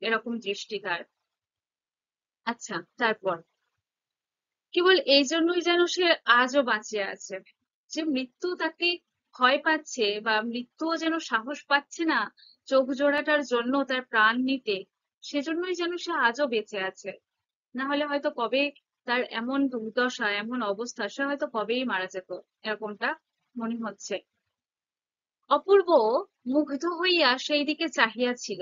এরকম দৃষ্টি তার। আচ্ছা, তারপর কেবল এই জন্যই যেন সে আজও বাঁচিয়ে আছে, যে মৃত্যু তাকে ভয় পাচ্ছে, বা মৃত্যুও যেন সাহস পাচ্ছে না চোখ জোড়াটার জন্য তার প্রাণ নিতে, সেজন্যই যেন সে আজও বেঁচে আছে। না হলে হয়তো কবে তার এমন দুর্দশা, এমন অবস্থা, সে হয়তো কবেই মারা যেত, এরকমটা মনে হচ্ছে। অপূর্ব মুগ্ধ হইয়া সেই দিকে চাহিয়া ছিল।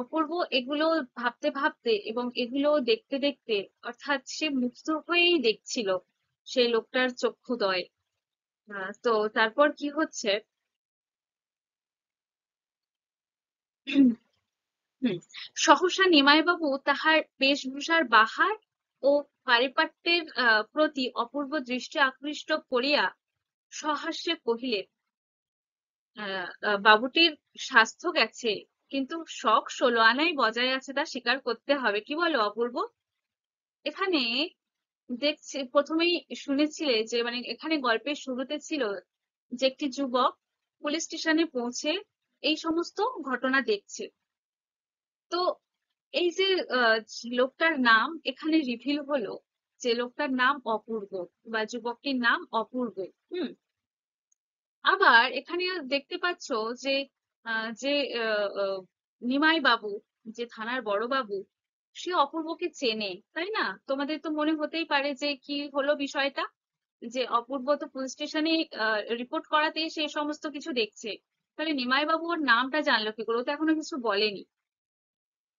অপূর্ব এগুলো ভাবতে ভাবতে এবং এগুলো দেখতে দেখতে, অর্থাৎ সে মুগ্ধ হয়েই দেখছিল সেই লোকটার চক্ষুদ্বয়। তো তারপর কি হচ্ছে, হুম। সহসা নিমাইবাবু তাহার বেশভূষার বাহার ও পারিপাট্যের প্রতি অপূর্ব দৃষ্টি আকৃষ্ট করিয়া সহাস্যে কহিলেন, বাবুটির স্বাস্থ্য গেছে, কিন্তু শখ 16 আনাই বজায় আছে, তা স্বীকার করতে হবে। কি বলো অপূর্ব? এখানে দেখছি প্রথমেই শুনেছিলে যে মানে এখানে গল্পের শুরুতে ছিল যে একটি যুবক পুলিশ স্টেশনে পৌঁছে এই সমস্ত ঘটনা দেখছে। তো এই যে লোকটার নাম এখানে রিভিল হলো, যে লোকটার নাম অপূর্ব বা যুবকটির নাম অপূর্ব। হুম। আবার এখানে দেখতে পাচ্ছ যে যে আহ, আহ, নিমাই বাবু, যে থানার বড় বাবু, সে অপূর্বকে চেনে, তাই না? তোমাদের তো মনে হতেই পারে যে কি হলো বিষয়টা, যে অপূর্ব তো পুলিশ স্টেশনে রিপোর্ট করাতে সে সমস্ত কিছু দেখছে, তাহলে নিমাই বাবু ওর নামটা জানলো কি করে? ও তো এখনো কিছু বলেনি।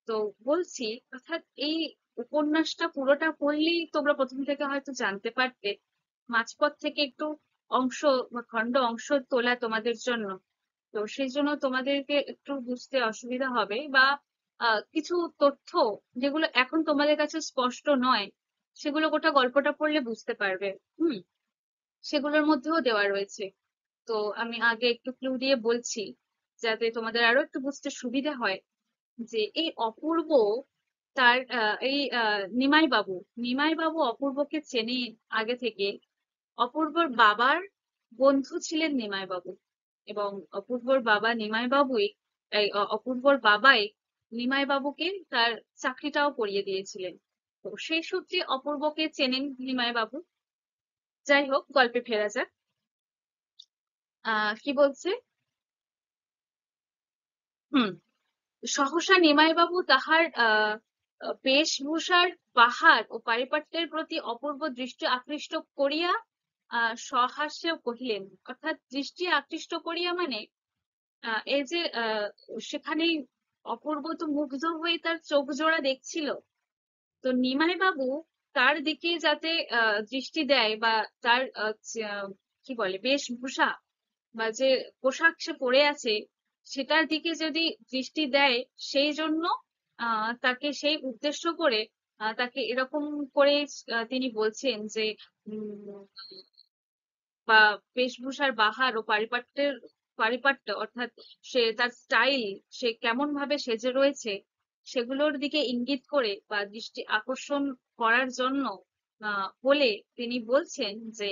তো বলছি, অর্থাৎ এই উপন্যাসটা পুরোটা পড়লেই তোমরা প্রথম থেকে হয়তো জানতে পারতে, মাঝপথ থেকে একটু অংশ বা খণ্ড অংশ তোলা তোমাদের জন্য। তো সেই জন্য তোমাদেরকে একটু বুঝতে অসুবিধা হবে, বা কিছু তথ্য যেগুলো এখন তোমাদের কাছে স্পষ্ট নয়, সেগুলো গোটা গল্পটা পড়লে বুঝতে পারবে। হুম। সেগুলোর মধ্যেও দেওয়া রয়েছে। তো আমি আগে একটু ক্লু দিয়ে বলছি, যাতে তোমাদের আরো একটু বুঝতে সুবিধা হয়। যে এই অপূর্ব তার এই নিমাই বাবু অপূর্বকে চেনে আগে থেকে। অপূর্বর বাবার বন্ধু ছিলেন নিমাই বাবু, এবং অপূর্বর বাবা নিমাই বাবুই অপূর্বর বাবাই নিমাই বাবুকে তার চাকরিটাও করিয়ে দিয়েছিলেন। তো সেই সূত্রে অপূর্বকে চেনেন নিমাই বাবু। যাই হোক, গল্পে ফেরা যাক। কি বলছে? হুম। সহসা নিমাইবাবু তাহার বেশভূষার বাহার ও পারিপাট্যের প্রতি অপূর্ব দৃষ্টি আকৃষ্ট করিয়া সহাস্যে কহিলেন। অর্থাৎ দৃষ্টি আকৃষ্ট করিয়া মানে এই যে সেখানেই অপূর্ব তো মুগ্ধ হয়ে তার চোখ জোড়া দেখছিল। তো নিমাই বাবু তার দিকে যাতে দৃষ্টি দেয়, বা তার কি বলে বেশভূষা বা যে পোশাক সে পরে আছে সেটার দিকে যদি দৃষ্টি দেয়, সেই জন্য তাকে সেই উদ্দেশ্য করে তাকে এরকম করে তিনি বলছেন যে উম, বা বেশভূষার বাহার ও পারিপাট্য অর্থাৎ সে তার স্টাইল, সে কেমন ভাবে সেজে রয়েছে, সেগুলোর দিকে ইঙ্গিত করে বা দৃষ্টি আকর্ষণ করার জন্য বলে তিনি বলছেন যে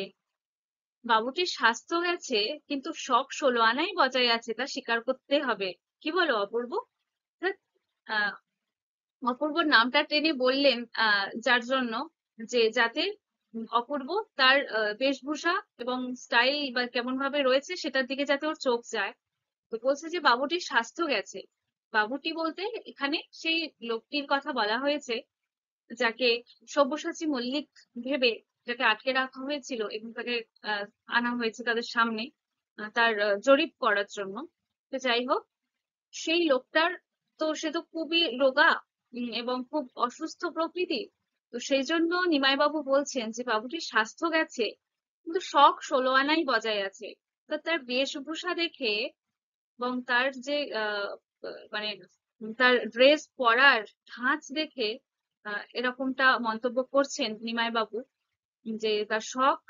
বাবুটির স্বাস্থ্য গেছে, কিন্তু শখ 16 আনাই বজায় আছে, তা স্বীকার করতে হবে। কি বলো অপূর্ব? ধ্যাৎ, আহ অপূর্বর নামটা টেনে বললেন যার জন্য, যে যাতে অপূর্ব তার বেশভূষা এবং স্টাইল বা কেমন ভাবে রয়েছে সেটার দিকে যাতে ওর চোখ যায়। তো বলছে যে বাবুটির স্বাস্থ্য গেছে। বাবুটি বলতে এখানে সেই লোকটির কথা বলা হয়েছে, যাকে সব্যসাচী মল্লিক ভেবে যাকে আটকে রাখা হয়েছিল এবং তাকে আহ, আনা হয়েছে তাদের সামনে তার জরিপ করার জন্য। তো যাই হোক, সেই লোকটার, তো সে তো খুবই রোগা এবং খুব অসুস্থ প্রকৃতি। তো সেই জন্য নিমাইবাবু বলছেন যে বাবুটির স্বাস্থ্য গেছে, কিন্তু শখ 16 আনাই বজায় আছে। তা তার বেশভূষা দেখে এবং তার যে মানে তার ড্রেস পরার ধাঁচ দেখে এরকমটা মন্তব্য করছেন নিমাই বাবু, যে তার শখ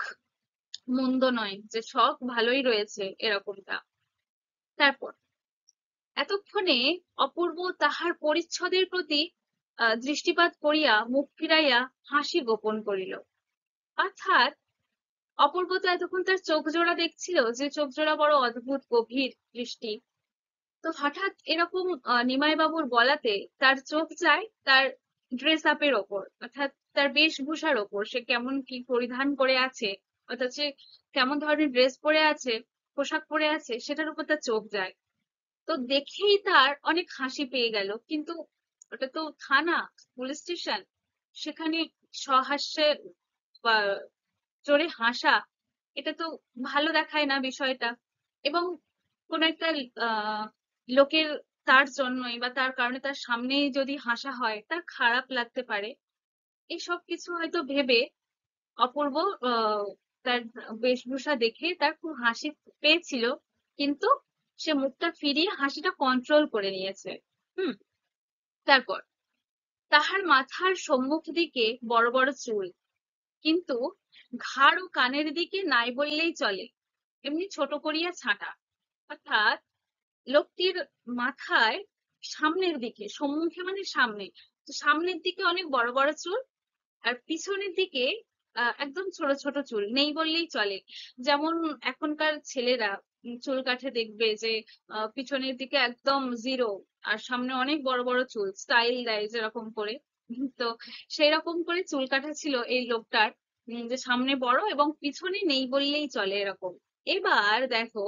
মন্দ নয়, যে শখ ভালোই রয়েছে এরকমটা। তারপর এতক্ষণে অপূর্ব তাহার পরিচ্ছদের প্রতি দৃষ্টিপাত করিয়া মুখ ফিরাইয়া হাসি গোপন করিল। অর্থাৎ অপূর্ব তো এতক্ষণ তার চোখ জোড়া দেখছিল, যে চোখ জোড়া বড় অদ্ভুত গভীর দৃষ্টি। তো হঠাৎ এরকম নিমাই বাবুর বলাতে তার চোখ যায় তার ড্রেস আপের ওপর, অর্থাৎ তার বেশভূষার ওপর, সে কেমন কি পরিধান করে আছে, অর্থাৎ সে কেমন ধরনের ড্রেস পরে আছে, পোশাক পরে আছে, সেটার উপর তার চোখ যায়। তো দেখেই তার অনেক হাসি পেয়ে গেল, কিন্তু ওটা তো থানা, পুলিশ স্টেশন, সেখানে সহাস্যে বা জোরে হাসা, এটা তো ভালো দেখায় না বিষয়টা। এবং কোন একটা আহ লোকের তার জন্যই বা তার কারণে তার সামনেই যদি হাসা হয়, তার খারাপ লাগতে পারে। এই সব কিছু হয়তো ভেবে অপূর্ব আহ তার বেশভূষা দেখে তার খুব হাসি পেয়েছিল, কিন্তু সে মুখটা ফিরিয়ে হাসিটা কন্ট্রোল করে নিয়েছে। হুম। তারপর তাহার মাথার সম্মুখ দিকে বড় বড় চুল, কিন্তু ঘাড় ও কানের দিকে নাই বললেই চলে, এমনি ছোট করিয়া ছাঁটা। অর্থাৎ লোকটির মাথায় সামনের দিকে, সম্মুখে মানে সামনে, তো সামনের দিকে অনেক বড় বড় চুল, আর পিছনের দিকে একদম ছোট ছোট চুল, নেই বললেই চলে। যেমন এখনকার ছেলেরা চুল কাটে দেখবে যে পিছনের দিকে একদম জিরো, আর সামনে অনেক বড় বড় চুল স্টাইল দেয় যেরকম করে। তো সেই রকম করে চুল কাটা ছিল এই লোকটার, যে সামনে বড় এবং পিছনে নেই বললেই চলে এরকম। এবার দেখো,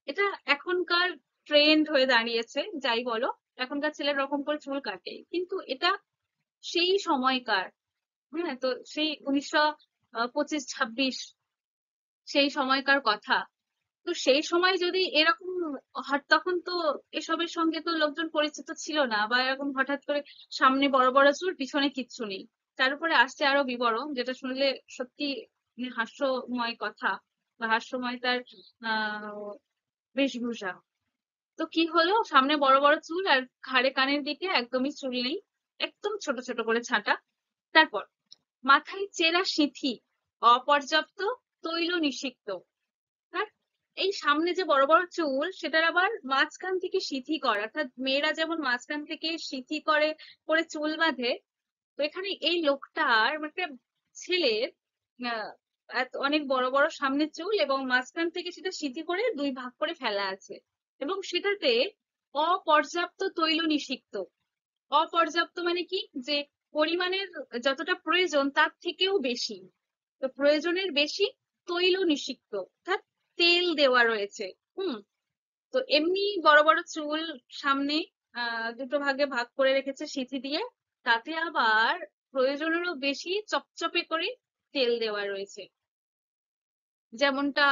এটা এখনকার ট্রেন্ড হয়ে দাঁড়িয়েছে যাই বলো, এখনকার ছেলেরা এরকম করে চুল কাটে, কিন্তু এটা সেই সময়কার, হ্যাঁ, তো সেই 1925-26 সেই সময়কার কথা। তো সেই সময় যদি এরকম তখন তো এসবের সঙ্গে তো লোকজন পরিচিত ছিল না, বা এরকম হঠাৎ করে সামনে বড় বড় চুল পিছনে কিচ্ছু নেই, তার উপরে আসছে আরো বিবরণ, যেটা শুনলে সত্যি হাস্যময় কথা, বা হাস্যময় তার আহ বেশভূষা। তো কি হলো, সামনে বড় বড় চুল আর ঘাড়ে কানের দিকে একদমই চুল নেই, একদম ছোট ছোট করে ছাঁটা। তারপর মাথায় চেরা সিঁথি অপর্যাপ্ত, তৈল নিষিক্ত। আর এই সামনে যে বড় বড় চুল, সেটার আবার মাঝখান থেকে সিঁথি করা, অর্থাৎ মেয়েরা যেমন মাঝখান থেকে সিঁথি করে করে চুল বাঁধে, তো এখানে এই লোকটার একটা ছেলের আহ, অনেক বড় বড় সামনে চুল, এবং মাঝখান থেকে সেটা সিঁথি করে দুই ভাগ করে ফেলা আছে, এবং সেটাতে অপর্যাপ্ত তৈল নিষিক্ত। অপর্যাপ্ত মানে কি, যে পরিমাণের যতটা প্রয়োজন তার থেকেও বেশি, তো প্রয়োজনের বেশি তৈল নিষিক্ত, অর্থাৎ তেল দেওয়া রয়েছে। হুম। তো এমনি বড় বড় চুল সামনে দুটো ভাগে ভাগ করে রেখেছে সিঁথি দিয়ে, তাতে আবার প্রয়োজনেরও বেশি চপচপে করে তেল দেওয়া রয়েছে। যেমনটা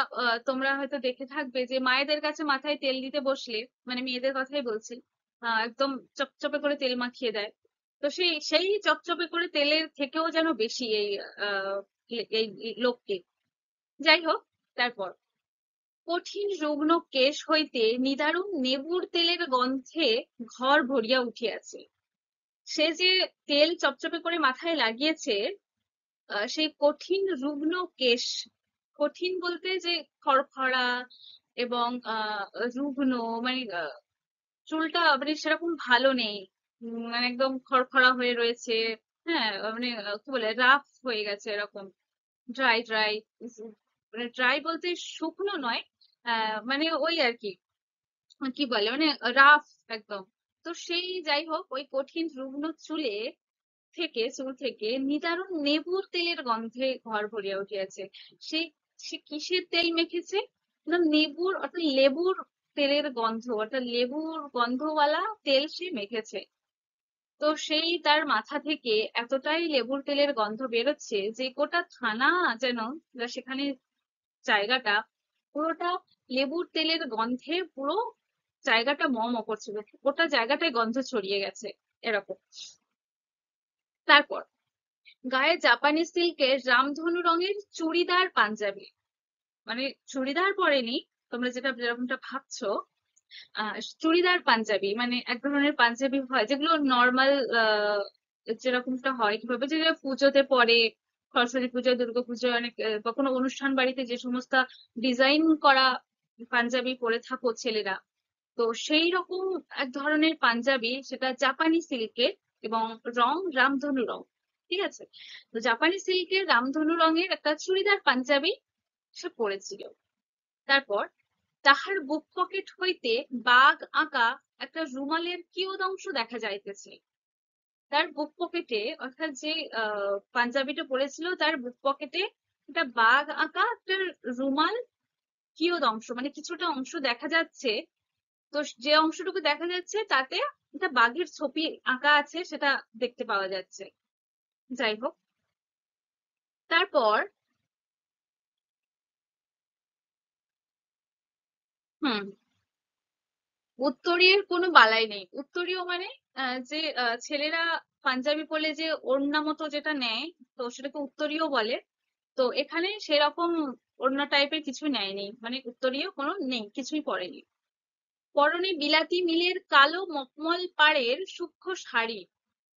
তোমরা হয়তো দেখে থাকবে যে মায়েদের কাছে মাথায় তেল দিতে বসলে, মানে মেয়েদের কথাই বলছি, একদম চপচপে করে তেল মাখিয়ে দেয়। তো সেই সেই চপচপে করে তেলের থেকেও যেন বেশি এই আহ এই লোককে। যাই হোক, তারপর কঠিন রুগ্ন কেশ হইতে নিদারুণ নেবুর তেলের গন্ধে ঘর ভরিয়া উঠিয়াছে। সে যে তেল চপচপে করে মাথায় লাগিয়েছে, সেই কঠিন রুগ্ন কেশ, কঠিন বলতে যে খড়খড়া এবং রুগ্ন, মানে চুলটা মানে সেরকম ভালো নেই, মানে একদম খড়খড়া হয়ে রয়েছে। হ্যাঁ, মানে কি বলে, রাফ হয়ে গেছে এরকম, ড্রাই ড্রাই। মানে ড্রাই বলতে শুকনো নয়, মানে ওই আর কি, কি বলে, মানে রাফ একদম। তো সেই যাই হোক, ওই কঠিন রুগ্ন চুল থেকে নিদারুণ নেবুর তেলের গন্ধে ঘর ভরিয়া উঠিয়াছে। সে সে কিসের তেল মেখেছে না, নেবুর অর্থাৎ লেবুর তেলের গন্ধ, অর্থাৎ লেবুর গন্ধওয়ালা তেল সে মেখেছে। তো সেই তার মাথা থেকে এতটাই লেবুর তেলের গন্ধ বেরোচ্ছে যে গোটা থানা যেন, বা সেখানে জায়গাটা পুরোটা লেবুর তেলের গন্ধে পুরো জায়গাটা ম ম করছিল, গোটা জায়গাটায় গন্ধ ছড়িয়ে গেছে এরকম। তারপর গায়ে জাপানি সিল্কের রামধনু রঙের চুড়িদার পাঞ্জাবি, মানে চুড়িদার পরেনি, তোমরা যেটা যেরকমটা ভাবছো, চুড়িদার পাঞ্জাবি মানে এক ধরনের পাঞ্জাবি হয় যেগুলো নর্মাল, যেরকমটা হয় কিভাবে, যে পুজোতে পরে, সরস্বতী পুজো, দুর্গা পুজো, অনেক বা কোনো অনুষ্ঠান বাড়িতে যে সমস্ত ডিজাইন করা পাঞ্জাবি পরে থাকো ছেলেরা, তো সেই রকম এক ধরনের পাঞ্জাবি, সেটা জাপানি সিল্কের, এবং রং রামধনু রং। ঠিক আছে, তো জাপানি সিল্কের রামধনু রঙের একটা চুড়িদার পাঞ্জাবি সে পরেছিল। তারপর তাহার বুক পকেট হইতে বাঘ আঁকা একটা রুমালের কিয়দংশ দেখা যাইতেছে। তার বুক পকেটে, অর্থাৎ যে পাঞ্জাবিটা পরেছিল তার বুক পকেটে একটা বাঘ আঁকা একটা রুমাল কিয়দংশ, মানে কিছুটা অংশ দেখা যাচ্ছে। তো যে অংশটুকু দেখা যাচ্ছে তাতে একটা বাঘের ছবি আঁকা আছে, সেটা দেখতে পাওয়া যাচ্ছে। যাই হোক, তারপর হুম, উত্তরীয়ের কোনো বালাই নেই। উত্তরীয় মানে যে ছেলেরা পাঞ্জাবি পরলে যে ওড়না মতো যেটা নেয়, তো সেটাকে উত্তরীয় বলে। তো এখানে সেরকম ওড়না টাইপের কিছু নেয়নি, মানে উত্তরীয় কোনো নেই, কিছুই পরেনি। পরনে বিলাতি মিলের কালো মখমল পাড়ের সূক্ষ্ম শাড়ি।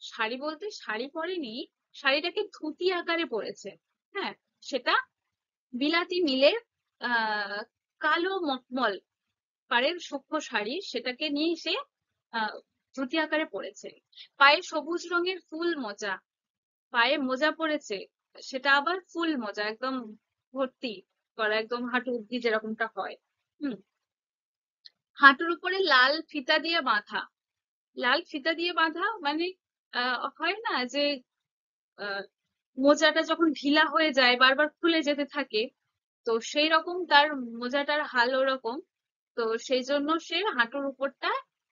শাড়ি বলতে শাড়ি পরেনি, শাড়িটাকে ধুতি আকারে পরেছে। হ্যাঁ, সেটা বিলাতি মিলের আহ কালো মখমল পাড়ের সূক্ষ্ম শাড়ি, সেটাকে নিয়ে সে আহ ধুতি আকারে পরেছে। পায়ে সবুজ রঙের ফুল মোজা, পায়ে মোজা পরেছে, সেটা আবার ফুল মোজা, একদম ভর্তি করা, একদম হাঁটু অব্দি যেরকমটা হয়। হুম। হাঁটুর উপরে লাল ফিতা দিয়ে বাঁধা। লাল ফিতা দিয়ে বাঁধা মানে হয় না যে আহ, মোজাটা যখন ঢিলা হয়ে যায় বারবার খুলে যেতে থাকে, তো সেই রকম তার মোজাটার হাল ওরকম। তো সেই জন্য সে হাঁটুর উপরটা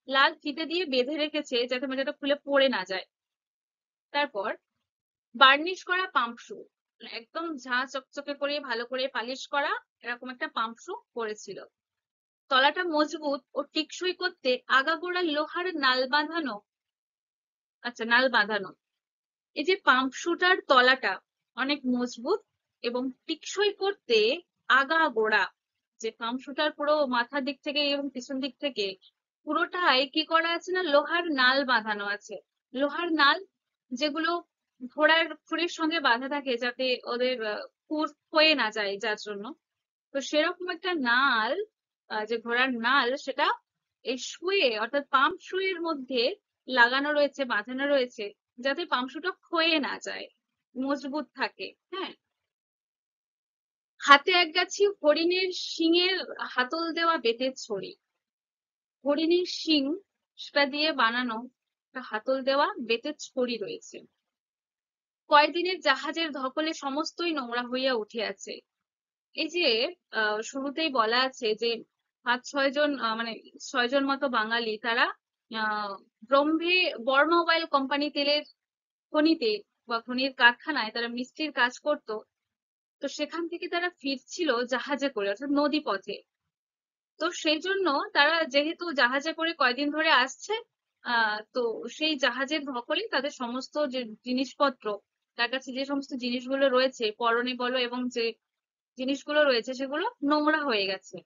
লাল ফিতে দিয়ে বেঁধে রেখেছে যাতে মোজাটা খুলে পড়ে না যায়। তারপর বার্নিশ করা পাম্প শু, একদম ঝাঁ চকচকে করে ভালো করে পালিশ করা এরকম একটা পাম্প শু পরেছিল। তলাটা মজবুত ও টিকসই করতে আগাগোড়া লোহার নাল বাঁধানো। আচ্ছা, নাল বাঁধানো। এই যে পাম্প শুটার তলাটা অনেক মজবুত এবং টিকসই করতে আগাগোড়া, যে পাম্প শুটার পুরো মাথার দিক থেকে এবং পিছন দিক থেকে পুরোটাই কি করা আছে না, লোহার নাল বাঁধানো আছে। লোহার নাল, যেগুলো ঘোড়ার খুরের সঙ্গে বাঁধা থাকে যাতে ওদের খুর ক্ষয়ে না যায়, যার জন্য। তো সেরকম একটা নাল, যে ঘোড়ার নাল, সেটা এই শুয়ে অর্থাৎ পাম্প শুয়ের মধ্যে লাগানো রয়েছে, বাঁধানো রয়েছে, যাতে পাম্প শুটা ক্ষয়ে না যায়, মজবুত থাকে। হ্যাঁ। হাতে এক গাছি হরিণের শিঙের হাতল দেওয়া বেতের ছড়ি। হরিণের শিং, সেটা দিয়ে বানানো একটা হাতল দেওয়া বেতের ছড়ি রয়েছে। কয়দিনের জাহাজের ধকলে সমস্তই নোংরা হইয়া উঠিয়াছে। এই যে শুরুতেই বলা আছে যে 5-6 জন, মানে 6 জন মতো বাঙালি, তারা আহ ব্রহ্মে বর্মা অয়েল কোম্পানি তেলের খনিতে বা খনির কারখানায় তারা মিস্ত্রির কাজ করত। তো সেখান থেকে তারা ফিরছিল জাহাজে করে, অর্থাৎ নদী পথে। তো সেই জন্য তারা যেহেতু জাহাজে করে কয়দিন ধরে আসছে, তো সেই জাহাজের ধকলে তাদের সমস্ত যে জিনিসপত্র, তার কাছে যে সমস্ত জিনিসগুলো রয়েছে পরনে বলো এবং যে জিনিসগুলো রয়েছে, সেগুলো নোংরা হয়ে গেছে।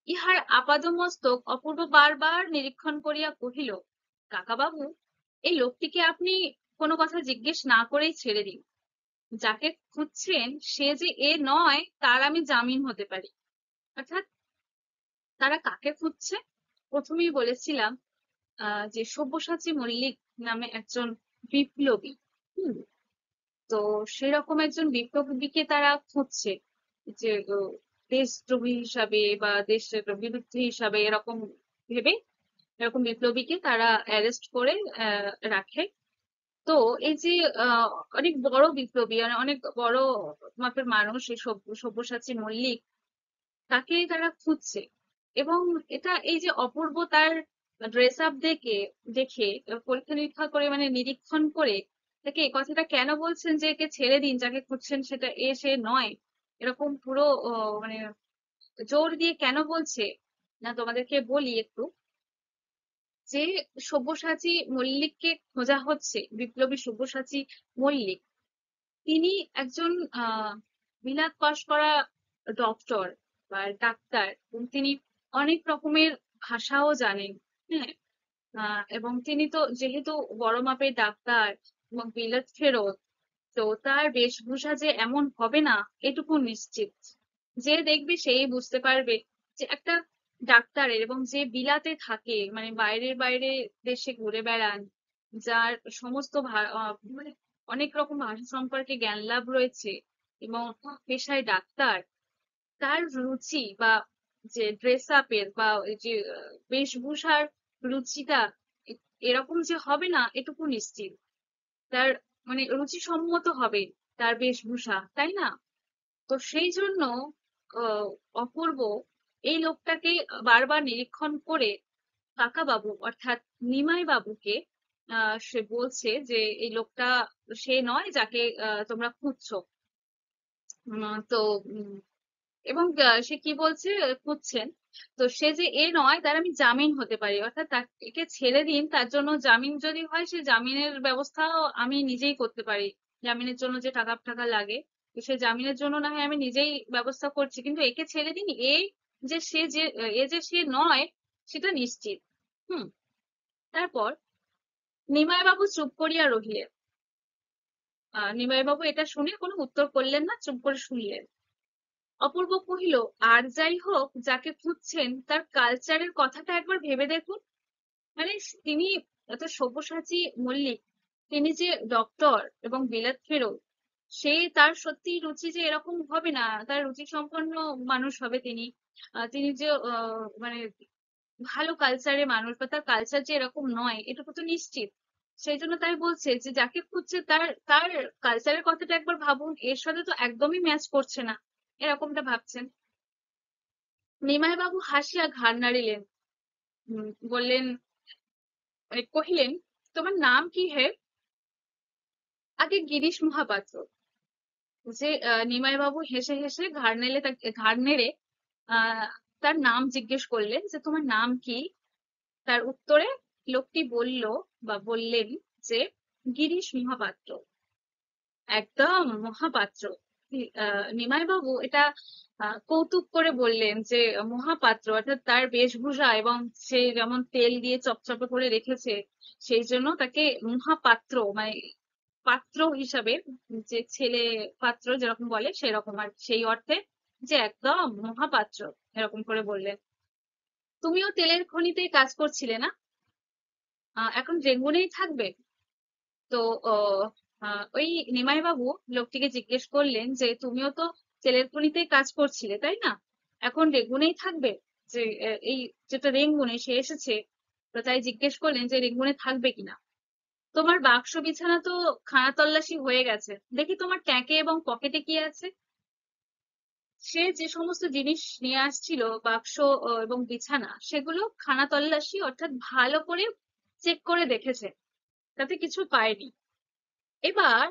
ইহার আপাদমস্তক অপূর্ব বারবার নিরীক্ষণ করিয়া কহিল, কাকাবাবু, এই লোকটিকে আপনি কোনো কথা জিজ্ঞেস না করেই ছেড়ে দিন। যাকে খুঁজছেন সে যে এ নয় তার আমি জামিন হতে পারি। অর্থাৎ তারা কাকে খুঁজছে? প্রথমেই বলেছিলাম যে সব্যসাচী মল্লিক নামে একজন বিপ্লবী। হুম। তো সেরকম একজন বিপ্লবীকে তারা খুঁজছে, যে দেশদ্রোহী হিসাবে বা দেশের বিরুদ্ধে হিসাবে এরকম ভেবে এরকম বিপ্লবীকে তারা অ্যারেস্ট করে রাখে। তো এই যে আহ অনেক বড় বিপ্লবী, মানে অনেক বড় মাপের মানুষ, এই সব্যসাচী মল্লিক, তাকে তারা খুঁজছে। এবং এটা এই যে অপূর্ব তার ড্রেস আপ দেখে পরীক্ষা নিরীক্ষা করে, মানে নিরীক্ষণ করে তাকে এই কথাটা কেন বলছেন যে একে ছেড়ে দিন, যাকে খুঁজছেন সেটা এ সে নয়, এরকম পুরো মানে জোর দিয়ে কেন বলছে না, তোমাদেরকে বলি একটু। যে সব্যসাচী মল্লিককে খোঁজা হচ্ছে, বিপ্লবী সব্যসাচী মল্লিক, তিনি একজন আহ বিলাত পাশ করা ডক্টর বা ডাক্তার, এবং তিনি অনেক রকমের ভাষাও জানেন। হ্যাঁ। এবং তিনি তো যেহেতু বড় মাপের ডাক্তার এবং বিলাত ফেরত, তো তার বেশভূষা যে এমন হবে না এটুকু নিশ্চিত। যে দেখবে সেই বুঝতে পারবে যে একটা ডাক্তারের, এবং যে বিলাতে থাকে, মানে বাইরের বাইরে দেশে ঘুরে বেড়ান, যার সমস্ত মানে অনেক রকম ভাষা সম্পর্কে জ্ঞান লাভ রয়েছে এবং পেশায় ডাক্তার, তার রুচি বা যে ড্রেস আপের বা ওই যে বেশভূষার রুচিটা এরকম যে হবে না এটুকু নিশ্চিত। তার মানে রুচিসম্মত হবে তার বেশভূষা, তাই না? তো সেই জন্য আহ, অপূর্ব এই লোকটাকে বারবার নিরীক্ষণ করে কাকাবাবু অর্থাৎ নিমাই বাবুকে সে বলছে যে এই লোকটা সে নয় যাকে তোমরা খুঁজছো। তো এবং সে কি বলছে, খুঁজছেন। তো সে যে এ নয় তার আমি জামিন হতে পারি, অর্থাৎ তাকে ছেড়ে দিন, তার জন্য জামিন যদি হয় সে জামিনের ব্যবস্থাও আমি নিজেই করতে পারি। জামিনের জন্য যে টাকা টাকা লাগে, তো সে জামিনের জন্য না হয় আমি নিজেই ব্যবস্থা করছি, কিন্তু একে ছেড়ে দিন। এ যে সে নয়, সেটা নিশ্চিত। হুম। তারপর নিমাইবাবু চুপ করিয়া রহিলেন। নিমাইবাবু এটা শুনে কোনো উত্তর করলেন না, চুপ করে শুনলেন। অপূর্ব কহিল, আর যাই হোক, যাকে খুঁজছেন তার কালচারের কথাটা একবার ভেবে দেখুন। মানে তিনি এত সব্যসাচী মল্লিক, তিনি যে ডক্টর এবং বিলাত ফেরত, সে তার সত্যি রুচি যে এরকম হবে না, তার রুচি সম্পন্ন মানুষ হবে তিনি। তিনি যে মানে ভালো কালচারের মানুষ বা তার কালচার যে এরকম নয় এটুকু তো নিশ্চিত। সেই জন্য তাই বলছে যে যাকে খুঁজছে তার তার কালচারের কথাটা একবার ভাবুন, এর সাথে তো একদমই ম্যাচ করছে না, এরকমটা ভাবছেন। নিমাই বাবু হাসিয়া ঘাড় নাড়িলেন। বললেন, কহিলেন, তোমার নাম কি হে? আগে গিরিশ মহাপাত্র। যে নিমাই বাবু হেসে হেসে ঘাড় নেড়ে আহ তার নাম জিজ্ঞেস করলেন যে তোমার নাম কি। তার উত্তরে লোকটি বললেন যে গিরিশ মহাপাত্র। একদম মহাপাত্র। নিমাই বাবু এটা কৌতুক করে বললেন যে মহাপাত্র অর্থাৎ তার বেশভূষা এবং সে যেমন তেল দিয়ে চপচপে করে রেখেছে, সেই জন্য তাকে মহাপাত্র মানে পাত্র হিসাবে, যে ছেলে পাত্র যেরকম বলে সেরকম আর সেই অর্থে, যে একদম মহাপাত্র, এরকম করে বললেন। তুমিও তেলের খনিতেই কাজ করছিলে না? এখন রেঙ্গুনেই থাকবে? তো ওই নিমাই বাবু লোকটিকে জিজ্ঞেস করলেন যে তুমিও তো তেলের খনিতেই কাজ করছিলে, তাই না? এখন রেঙ্গুনেই থাকবে? যে এই যেটা রেঙ্গুনে সে এসেছে, তো তাই জিজ্ঞেস করলেন যে রেঙ্গুনে থাকবে কিনা। তোমার বাক্স বিছানা তো খানা তল্লাশি হয়ে গেছে, দেখি তোমার ট্যাঁকে এবং পকেটে কি আছে। সে যে সমস্ত জিনিস নিয়ে আসছিল, বাক্স এবং বিছানা, সেগুলো খানা তল্লাশি অর্থাৎ ভালো করে চেক করে দেখেছে, তাতে কিছু পায়নি। এবার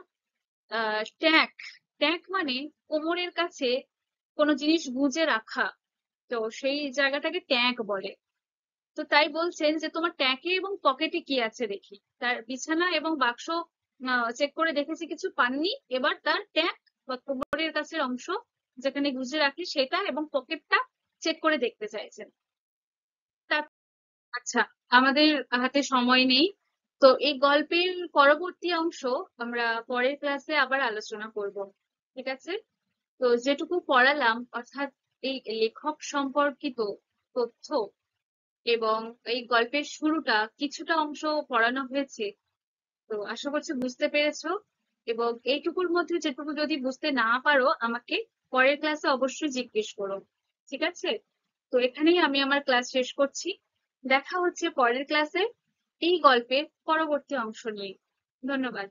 ট্যাঁক, ট্যাঁক মানে কোমরের কাছে কোনো জিনিস গুঁজে রাখা, তো সেই জায়গাটাকে ট্যাঁক বলে। তো তাই বলছেন যে তোমার ট্যাঁকে এবং পকেটে কি আছে দেখি। তার বিছানা এবং বাক্স চেক করে দেখেছি, কিছু পাননি। এবার তার ট্যাঁক বা কোমরের কাছের অংশ যেখানে গুঁজে রাখি সেটা এবং পকেটটা চেক করে দেখতে চাইছেন। তা আচ্ছা, আমাদের হাতে সময় নেই, তো এই গল্পের পরবর্তী অংশ আমরা পরের ক্লাসে আবার আলোচনা করব। ঠিক আছে? তো যেটুকু পড়ালাম অর্থাৎ এই লেখক সম্পর্কিত তথ্য এবং এই গল্পের শুরুটা কিছুটা অংশ পড়ানো হয়েছে, তো আশা করছি বুঝতে পেরেছো। এবং এইটুকুর মধ্যে যেটুকু যদি বুঝতে না পারো আমাকে পরের ক্লাসে অবশ্যই জিজ্ঞেস করো। ঠিক আছে? তো এখানেই আমি আমার ক্লাস শেষ করছি। দেখা হচ্ছে পরের ক্লাসে এই গল্পের পরবর্তী অংশ নিয়ে। ধন্যবাদ।